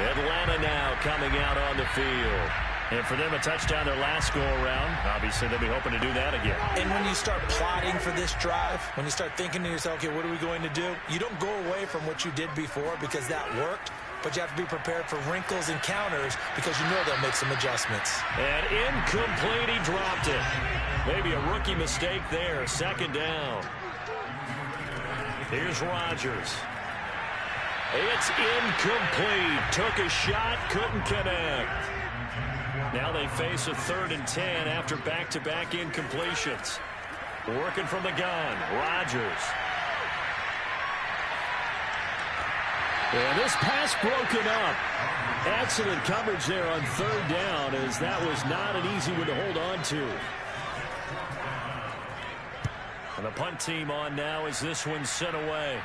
Atlanta now coming out on the field. And for them, a touchdown their last go-around. Obviously, they'll be hoping to do that again. And when you start plotting for this drive, when you start thinking to yourself, okay, what are we going to do? You don't go away from what you did before because that worked. But you have to be prepared for wrinkles and counters because you know they'll make some adjustments. And incomplete, he dropped it. Maybe a rookie mistake there. Second down. Here's Rodgers. It's incomplete. Took a shot, couldn't connect. Now they face a 3rd and 10 after back-to-back incompletions. Working from the gun, Rodgers. And this pass broken up. Excellent coverage there on 3rd down, as that was not an easy one to hold on to. And the punt team on now as this one's sent away.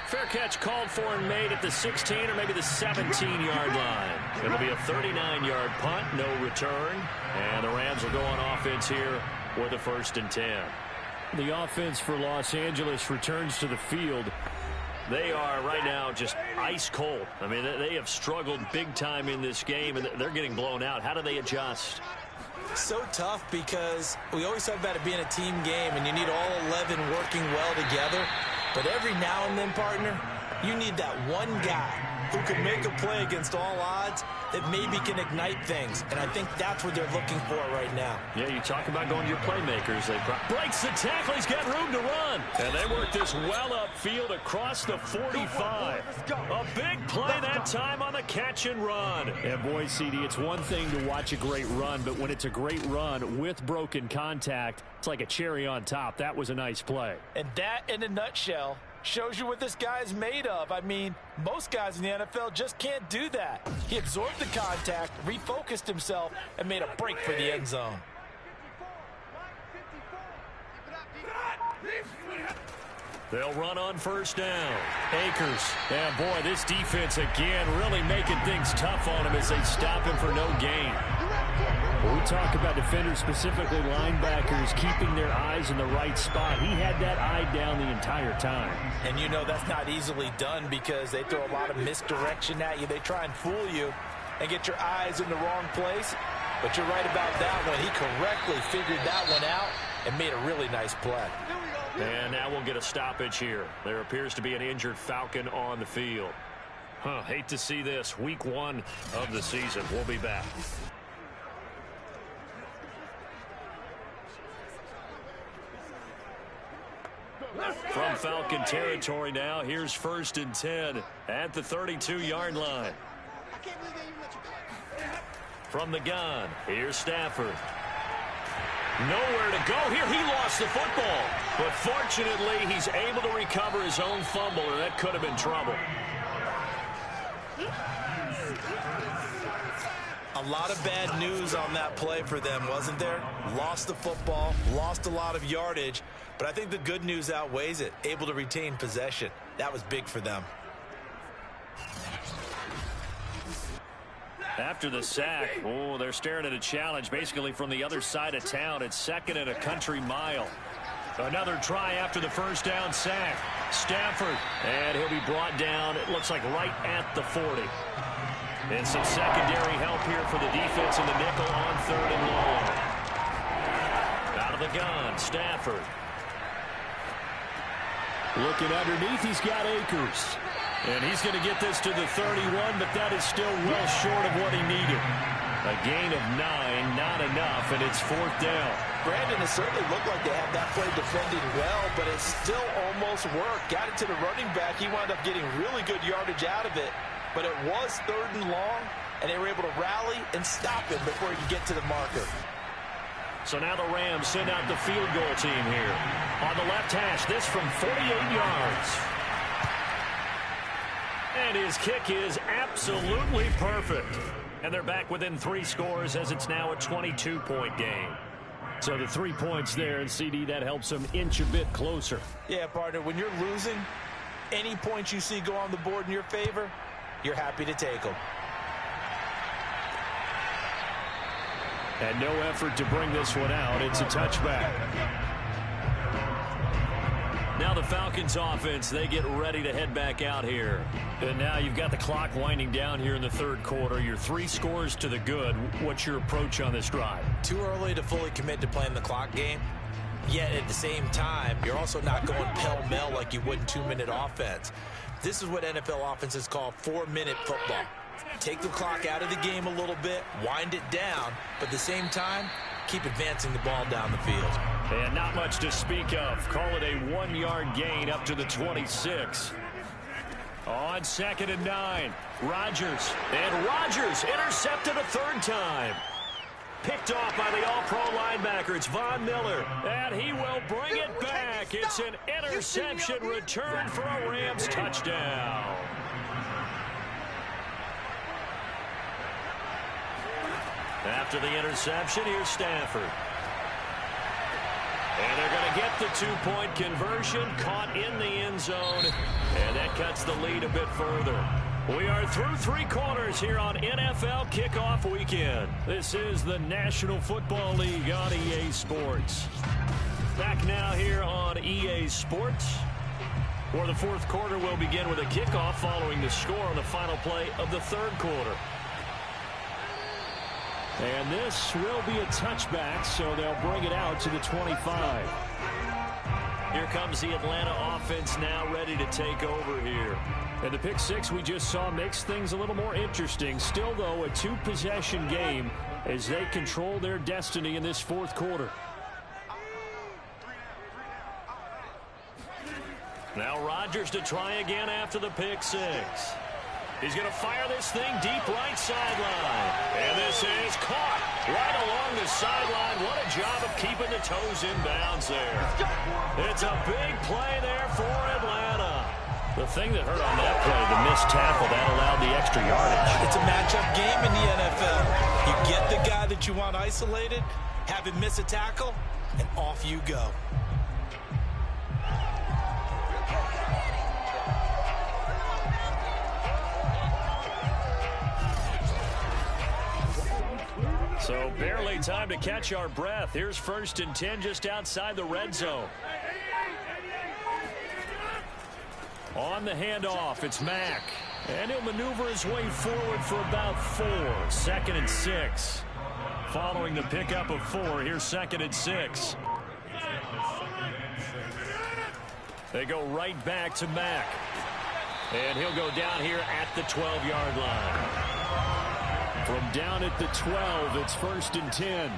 Fair catch called for and made at the 16 or maybe the 17-yard line. It'll be a 39-yard punt, no return. And the Rams will go on offense here with a 1st and 10. The offense for Los Angeles returns to the field. They are right now just ice cold. I mean, they have struggled big time in this game, and they're getting blown out. How do they adjust? So tough because we always talk about it being a team game, and you need all 11 working well together. But every now and then, partner, you need that one guy who can make a play against all odds that maybe can ignite things. And I think that's what they're looking for right now. Yeah, you talk about going to your playmakers. They breaks the tackle. He's got room to run. And they work this well upfield across the 45. A big play that time on the catch and run. And boy, CD, it's one thing to watch a great run, but when it's a great run with broken contact, it's like a cherry on top. That was a nice play. And that, in a nutshell, shows you what this guy is made of. I mean, most guys in the NFL just can't do that. He absorbed the contact, refocused himself, and made a break for the end zone. They'll run on 1st down. Akers. Yeah, boy, this defense again really making things tough on him as they stop him for no gain. When we talk about defenders, specifically linebackers, keeping their eyes in the right spot, he had that eye down the entire time. And you know that's not easily done because they throw a lot of misdirection at you. They try and fool you and get your eyes in the wrong place. But you're right about that one. He correctly figured that one out and made a really nice play. And now we'll get a stoppage here. There appears to be an injured Falcon on the field. Hate to see this. Week 1 of the season. We'll be back. From Falcon territory now, here's 1st and 10 at the 32-yard line. From the gun, here's Stafford. Nowhere to go here. He lost the football. But fortunately, he's able to recover his own fumble, or that could have been trouble. A lot of bad news on that play for them, wasn't there? Lost the football, lost a lot of yardage, but I think the good news outweighs it. Able to retain possession. That was big for them. After the sack, they're staring at a challenge basically from the other side of town. It's 2nd and a country mile. Another try after the 1st down sack. Stafford, and he'll be brought down, it looks like right at the 40. And some secondary help here for the defense in the nickel on 3rd and long. Out of the gun, Stafford. Looking underneath, he's got Akers. And he's going to get this to the 31, but that is still well short of what he needed. A gain of 9, not enough, and it's 4th down. Brandon, it certainly looked like they had that play defended well, but it still almost worked. Got it to the running back. He wound up getting really good yardage out of it, but it was 3rd and long, and they were able to rally and stop him before he could get to the marker. So now the Rams send out the field goal team here. On the left hash, this from 48 yards. And his kick is absolutely perfect. And they're back within 3 scores as it's now a 22-point game. So the 3 points there, and CD, that helps them inch a bit closer. Yeah, partner, when you're losing, any points you see go on the board in your favor, you're happy to take them. And no effort to bring this one out. It's a touchback. Now the Falcons offense, they get ready to head back out here. And now you've got the clock winding down here in the third quarter. You're 3 scores to the good. What's your approach on this drive? Too early to fully commit to playing the clock game. Yet at the same time, you're also not going pell-mell like you would in 2-minute offense. This is what NFL offenses call 4-minute football. Take the clock out of the game a little bit, wind it down, but at the same time, keep advancing the ball down the field. And not much to speak of. Call it a 1-yard gain up to the 26. On 2nd and 9, Rodgers. And Rodgers intercepted a 3rd time. Picked off by the all-pro linebacker. It's Von Miller. And he will bring it back. It's an interception return for a Rams touchdown. After the interception, here's Stafford. And they're going to get the 2-point conversion, caught in the end zone, and that cuts the lead a bit further. We are through 3 quarters here on NFL Kickoff Weekend. This is the National Football League on EA Sports. Back now here on EA Sports, where the 4th quarter will begin with a kickoff following the score on the final play of the 3rd quarter. And this will be a touchback, so they'll bring it out to the 25. Here comes the Atlanta offense now ready to take over here. And the pick 6 we just saw makes things a little more interesting. Still, though, a 2-possession game as they control their destiny in this 4th quarter. Now Rodgers to try again after the pick 6. He's going to fire this thing deep right sideline. And this is caught right along the sideline. What a job of keeping the toes in bounds there. It's a big play there for Atlanta. The thing that hurt on that play, the missed tackle, that allowed the extra yardage. It's a matchup game in the NFL. You get the guy that you want isolated, have him miss a tackle, and off you go. So barely time to catch our breath. Here's 1st and 10 just outside the red zone. On the handoff, it's Mack. And he'll maneuver his way forward for about 4. 2nd and 6. Following the pickup of 4, here's 2nd and 6. They go right back to Mack. And he'll go down here at the 12-yard line. From down at the 12, it's 1st and 10.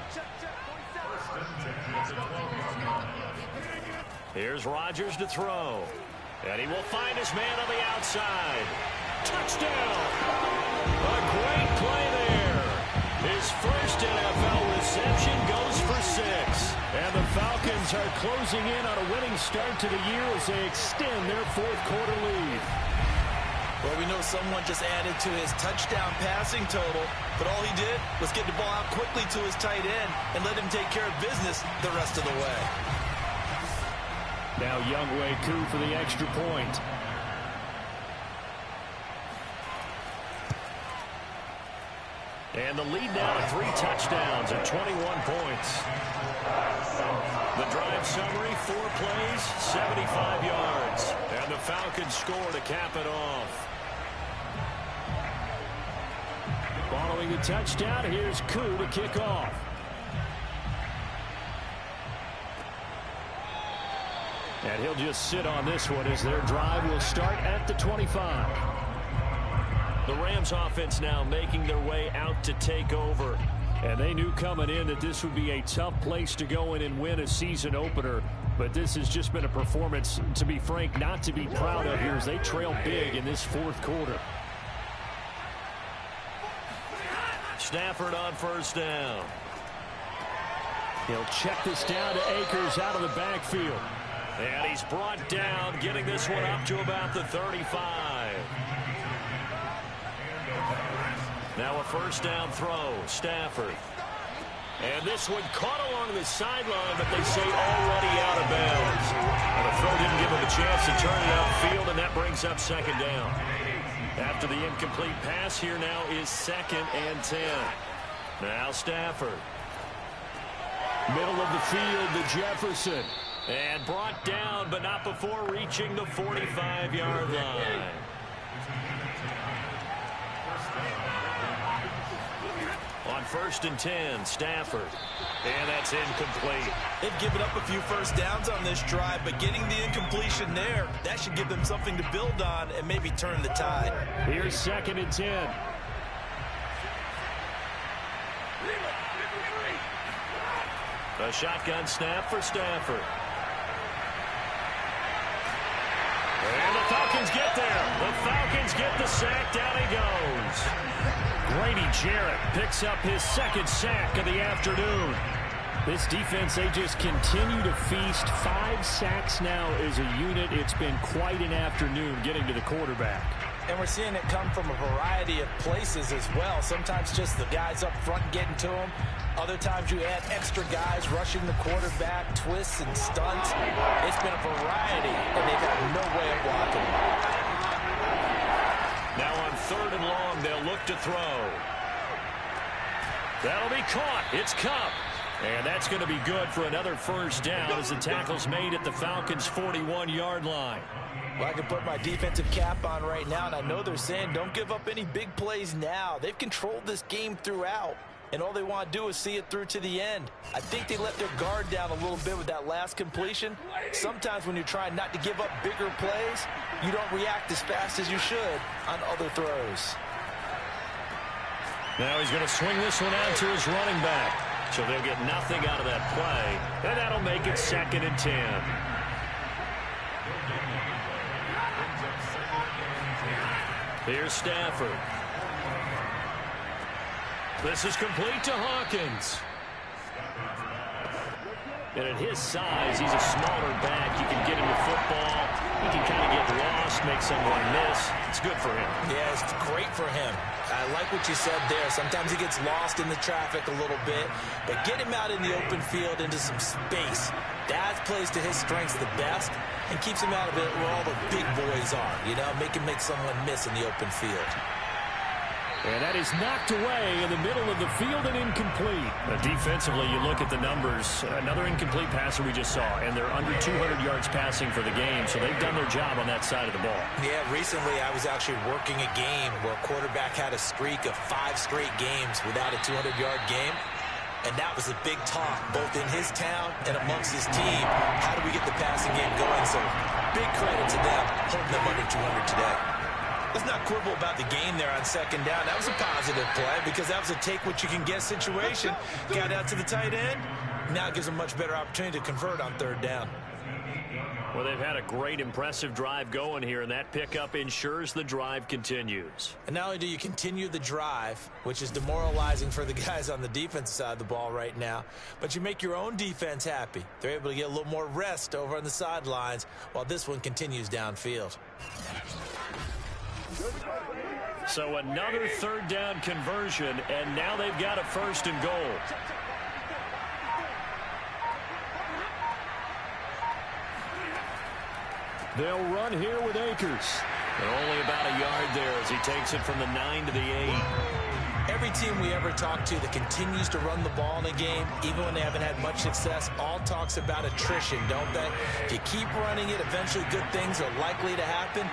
Here's Rodgers to throw. And he will find his man on the outside. Touchdown! A great play there. His first NFL reception goes for 6. And the Falcons are closing in on a winning start to the year as they extend their 4th quarter lead. Well, we know someone just added to his touchdown passing total, but all he did was get the ball out quickly to his tight end and let him take care of business the rest of the way. Now Younghoe Koo for the extra point. And the lead now to 3 touchdowns at 21 points. The drive summary, 4 plays, 75 yards. And the Falcons score to cap it off. Following the touchdown, here's Koo to kick off. And he'll just sit on this one as their drive will start at the 25. The Rams offense now making their way out to take over. And they knew coming in that this would be a tough place to go in and win a season opener. But this has just been a performance, to be frank, not to be proud of here as they trail big in this 4th quarter. Stafford on 1st down. He'll check this down to Akers out of the backfield. And he's brought down, getting this one up to about the 35. Now a 1st down throw, Stafford. And this one caught along the sideline, but they say already out of bounds. And the throw didn't give him a chance to turn it upfield, and that brings up second down. After the incomplete pass, here now is 2nd and 10. Now Stafford. Middle of the field to Jefferson. And brought down, but not before reaching the 45-yard line. On 1st and 10, Stafford. And that's incomplete. They've given up a few first downs on this drive, but getting the incompletion there, that should give them something to build on and maybe turn the tide. Here's 2nd and 10. A shotgun snap for Stafford. And the Falcons get there. The Falcons get the sack. Down he goes. Grady Jarrett picks up his 2nd sack of the afternoon. This defense, they just continue to feast. 5 sacks now as a unit. It's been quite an afternoon getting to the quarterback. And we're seeing it come from a variety of places as well. Sometimes just the guys up front getting to him. Other times you add extra guys rushing the quarterback, twists and stunts. It's been a variety, and they've had no way of blocking him. Now on 3rd and long, they'll look to throw. That'll be caught. It's Kupp. And that's going to be good for another first down as the tackle's made at the Falcons' 41-yard line. Well, I can put my defensive cap on right now, and I know they're saying don't give up any big plays now. They've controlled this game throughout, and all they want to do is see it through to the end. I think they let their guard down a little bit with that last completion. Sometimes when you're trying not to give up bigger plays, you don't react as fast as you should on other throws. Now he's going to swing this one out to his running back. So they'll get nothing out of that play, and that'll make it 2nd and 10. Here's Stafford. This is complete to Hawkins. And at his size, he's a smaller back. You can get him the football. He can kind of get lost, make someone miss. It's good for him. Yeah, it's great for him. I like what you said there. Sometimes he gets lost in the traffic a little bit, but get him out in the open field into some space. That plays to his strengths the best and keeps him out of it where all the big boys are. You know, make him make someone miss in the open field. And that is knocked away in the middle of the field and incomplete. Defensively, you look at the numbers. Another incomplete passer we just saw, and they're under 200 yards passing for the game, so they've done their job on that side of the ball. Yeah, recently I was actually working a game where a quarterback had a streak of 5 straight games without a 200-yard game, and that was a big talk, both in his town and amongst his team. How do we get the passing game going? So big credit to them, holding them under 200 today. Let's not quibble about the game there on 2nd down. That was a positive play because that was a take-what-you-can-get situation. Got out to the tight end. Now it gives them a much better opportunity to convert on 3rd down. Well, they've had a great, impressive drive going here, and that pickup ensures the drive continues. And not only do you continue the drive, which is demoralizing for the guys on the defensive side of the ball right now, but you make your own defense happy. They're able to get a little more rest over on the sidelines while this one continues downfield. So another 3rd down conversion, and now they've got a 1st and goal. They'll run here with Akers. And only about a yard there as he takes it from the 9 to the 8. Every team we ever talk to that continues to run the ball in a game, even when they haven't had much success, all talks about attrition, don't they? If you keep running it, eventually good things are likely to happen.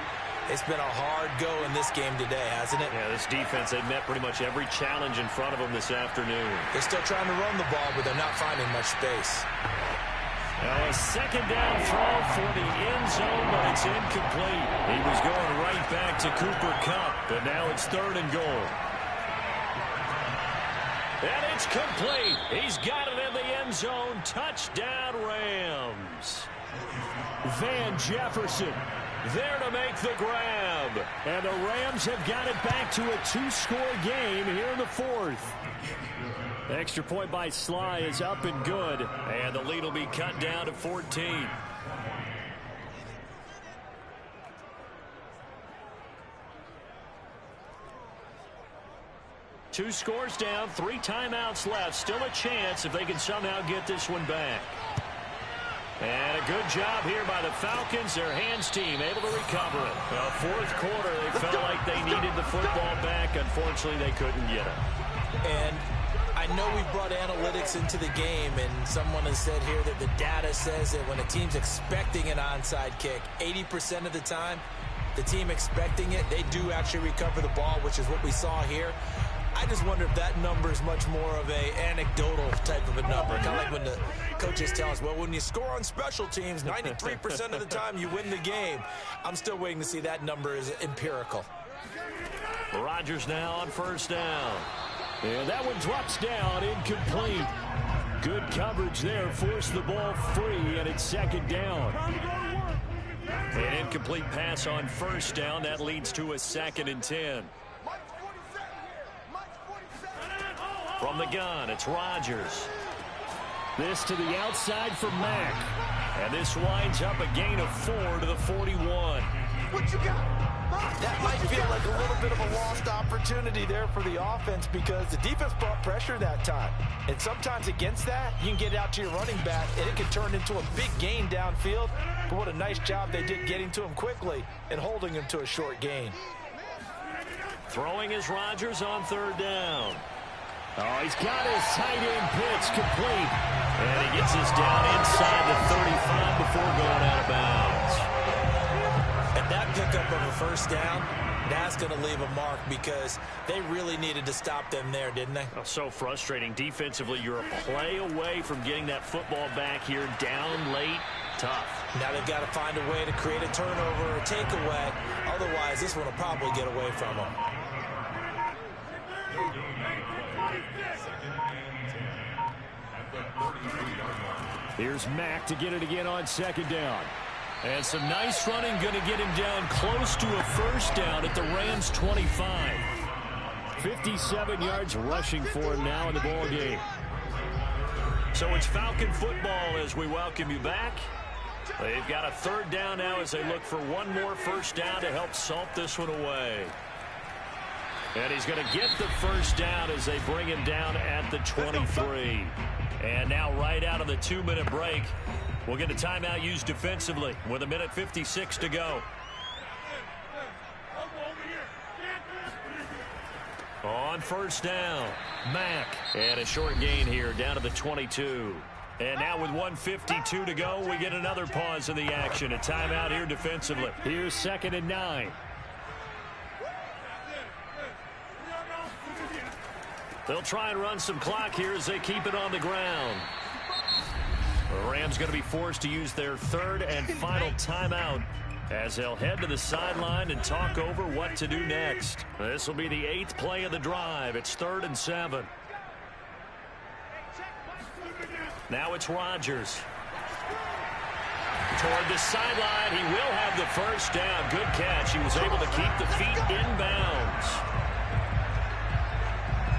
It's been a hard go in this game today, hasn't it? Yeah, this defense, they've met pretty much every challenge in front of them this afternoon. They're still trying to run the ball, but they're not finding much space. Now a 2nd down throw for the end zone, but it's incomplete. He was going right back to Cooper Kupp, but now it's 3rd and goal. And it's complete. He's got it in the end zone. Touchdown, Rams. Van Jefferson there to make the grab. And the Rams have got it back to a 2-score game here in the 4th. The extra point by Sly is up and good. And the lead will be cut down to 14. 2 scores down, 3 timeouts left. Still a chance if they can somehow get this one back. And a good job here by the Falcons, their hands team, able to recover it. Well, fourth quarter, they felt like they needed the football back. Unfortunately, they couldn't get it. And I know we brought analytics into the game, and someone has said here that the data says that when a team's expecting an onside kick, 80% of the time, the team expecting it, they do actually recover the ball, which is what we saw here. I just wonder if that number is much more of a anecdotal type of a number. Kind of like when the coaches tell us, well, when you score on special teams, 93% of the time you win the game. I'm still waiting to see that number is empirical. Rodgers now on first down. And that one drops down, incomplete. Good coverage there, forced the ball free, and it's second down. An incomplete pass on first down. That leads to a 2nd and 10. From the gun, it's Rodgers. This to the outside for Mack. And this winds up a gain of 4 to the 41. What you got? That might feel like a little bit of a lost opportunity there for the offense because the defense brought pressure that time. And sometimes against that, you can get out to your running back, and it can turn into a big gain downfield. But what a nice job they did getting to him quickly and holding him to a short gain. Throwing is Rodgers on third down. Oh, he's got his tight end pitch complete. And he gets us down inside the 35 before going out of bounds. And that pickup of a first down, that's going to leave a mark because they really needed to stop them there, didn't they? Oh, so frustrating. Defensively, you're a play away from getting that football back here down late. Tough. Now they've got to find a way to create a turnover or takeaway. Otherwise, this one will probably get away from them. Here's Mack to get it again on second down. And some nice running going to get him down close to a first down at the Rams' 25. 57 yards rushing for him now in the ball game. So it's Falcon football as we welcome you back. They've got a third down now as they look for one more first down to help salt this one away. And he's going to get the first down as they bring him down at the 23. And now right out of the 2-minute break, we'll get a timeout used defensively with 1:56 to go. On first down, Mack. And a short gain here down to the 22. And now with 1:52 to go, we get another pause in the action. A timeout here defensively. Here's 2nd and 9. They'll try and run some clock here as they keep it on the ground. The Rams going to be forced to use their third and final timeout as they'll head to the sideline and talk over what to do next. This will be the 8th play of the drive. It's 3rd and 7. Now it's Rodgers. Toward the sideline, he will have the first down. Good catch. He was able to keep the feet inbounds.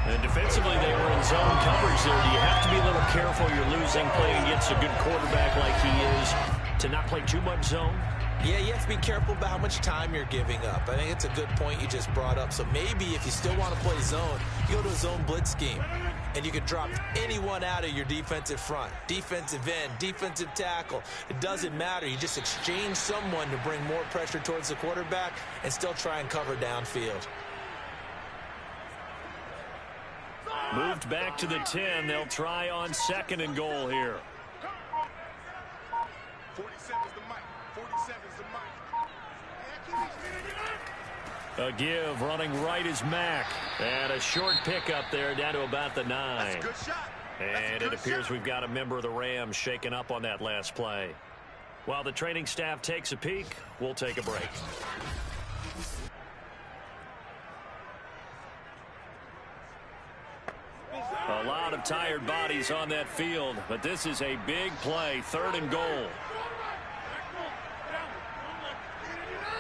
And defensively, they were in zone coverage there. Do you have to be a little careful? You're losing, playing against a good quarterback like he is, to not play too much zone? Yeah, you have to be careful about how much time you're giving up. I think it's a good point you just brought up. So maybe if you still want to play zone, you go to a zone blitz scheme. And you can drop anyone out of your defensive front. Defensive end, defensive tackle. It doesn't matter. You just exchange someone to bring more pressure towards the quarterback and still try and cover downfield. Moved back to the 10. They'll try on 2nd and goal here. 47's the mic. 47's the mic. A give, running right is Mack. And a short pickup there down to about the 9. That's a good shot. And it appears we've got a member of the Rams shaken up on that last play. While the training staff takes a peek, we'll take a break. A lot of tired bodies on that field, but this is a big play, 3rd and goal.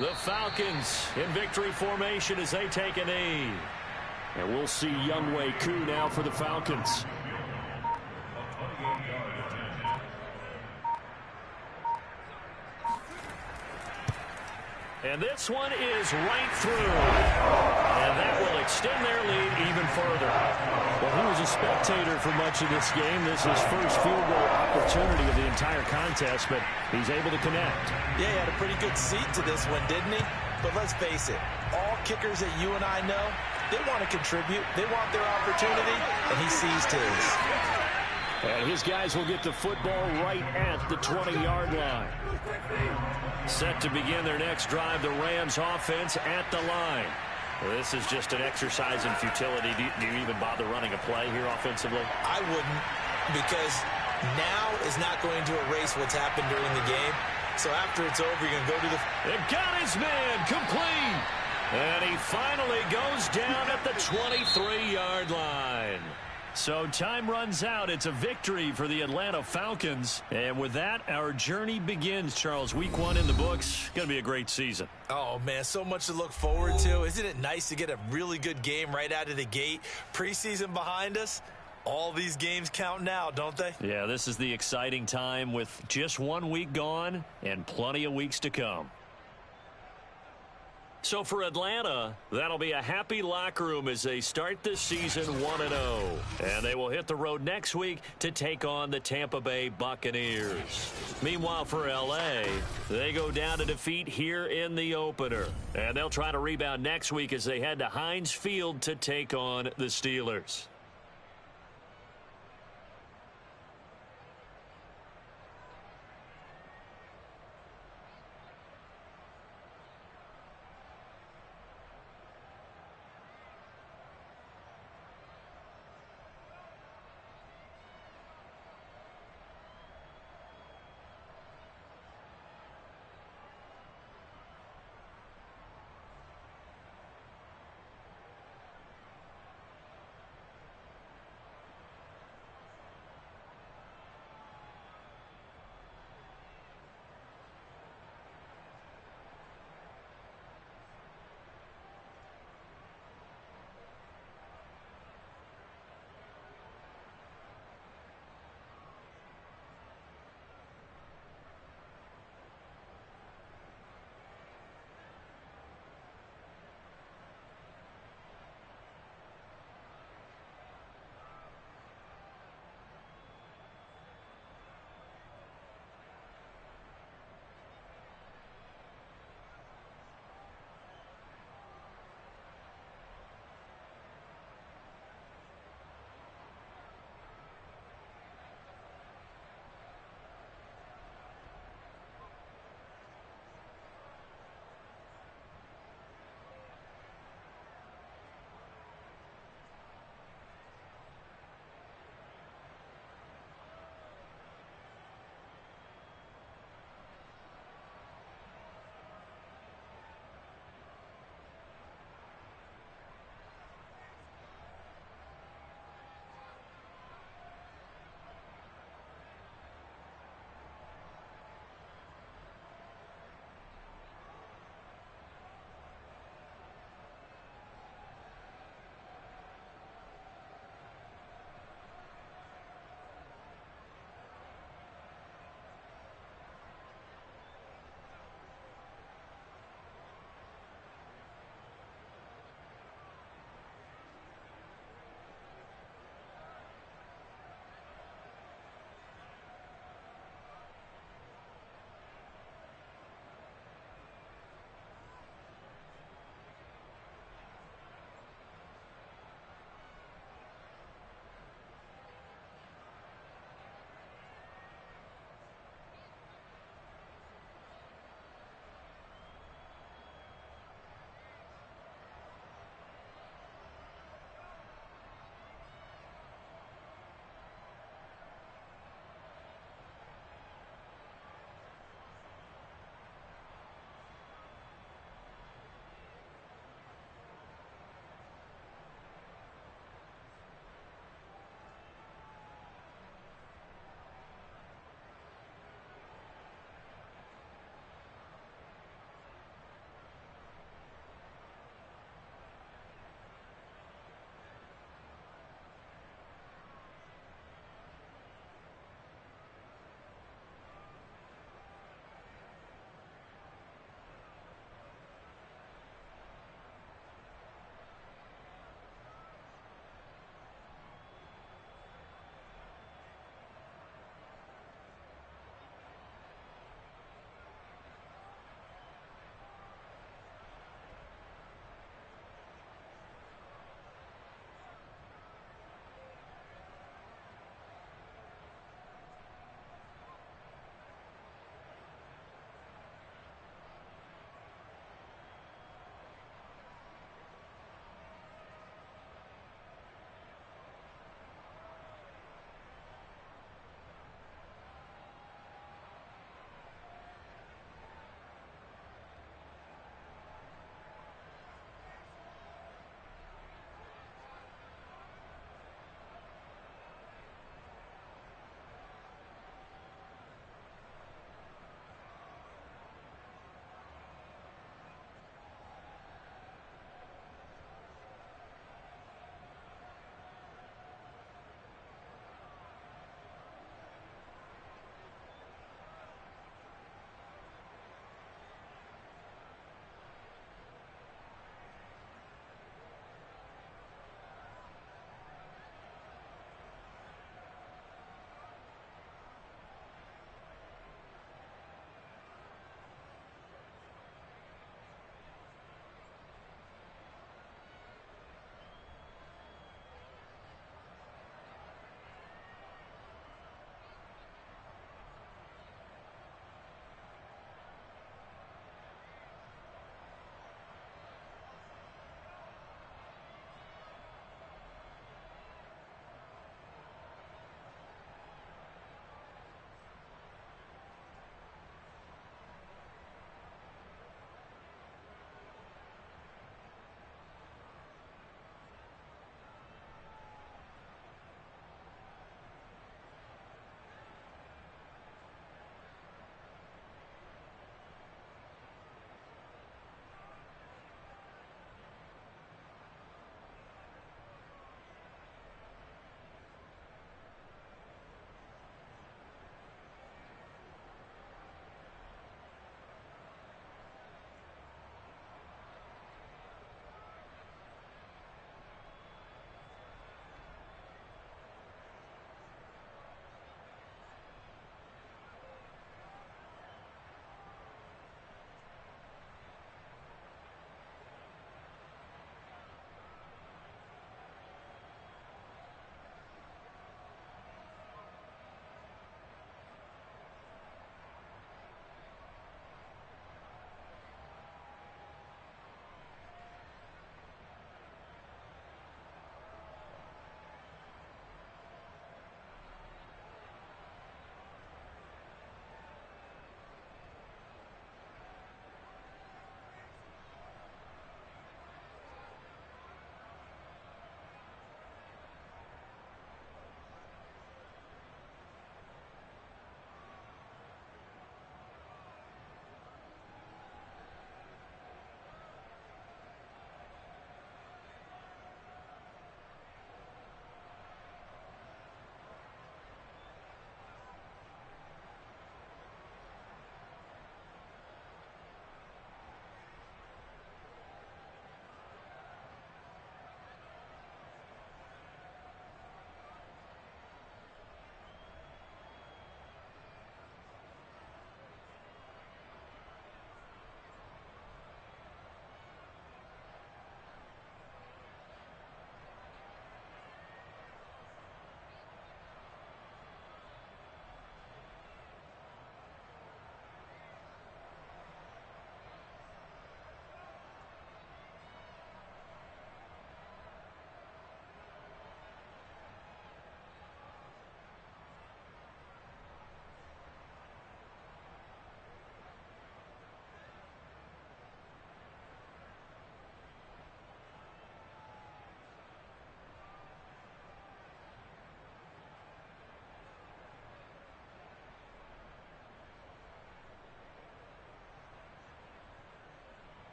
The Falcons in victory formation as they take a knee. And we'll see Younghoe Koo now for the Falcons. And this one is right through. And that will extend their lead even further. Well, he was a spectator for much of this game. This is his first field goal opportunity of the entire contest, but he's able to connect. Yeah, he had a pretty good seat to this one, didn't he? But let's face it, all kickers that you and I know, they want to contribute. They want their opportunity, and he seized his. And his guys will get the football right at the 20-yard line. Set to begin their next drive, the Rams offense at the line. This is just an exercise in futility. Do you even bother running a play here offensively? I wouldn't, because now is not going to erase what's happened during the game. So after it's over, you're going to go to the... It got his man complete. And he finally goes down at the 23-yard line. So time runs out. It's a victory for the Atlanta Falcons. And with that, our journey begins, Charles. Week 1 in the books. Going to be a great season. Oh, man, so much to look forward to. Isn't it nice to get a really good game right out of the gate? Preseason behind us. All these games count now, don't they? Yeah, this is the exciting time with just 1 week gone and plenty of weeks to come. So for Atlanta, that'll be a happy locker room as they start this season 1-0. And they will hit the road next week to take on the Tampa Bay Buccaneers. Meanwhile, for L.A., they go down to defeat here in the opener. And they'll try to rebound next week as they head to Heinz Field to take on the Steelers.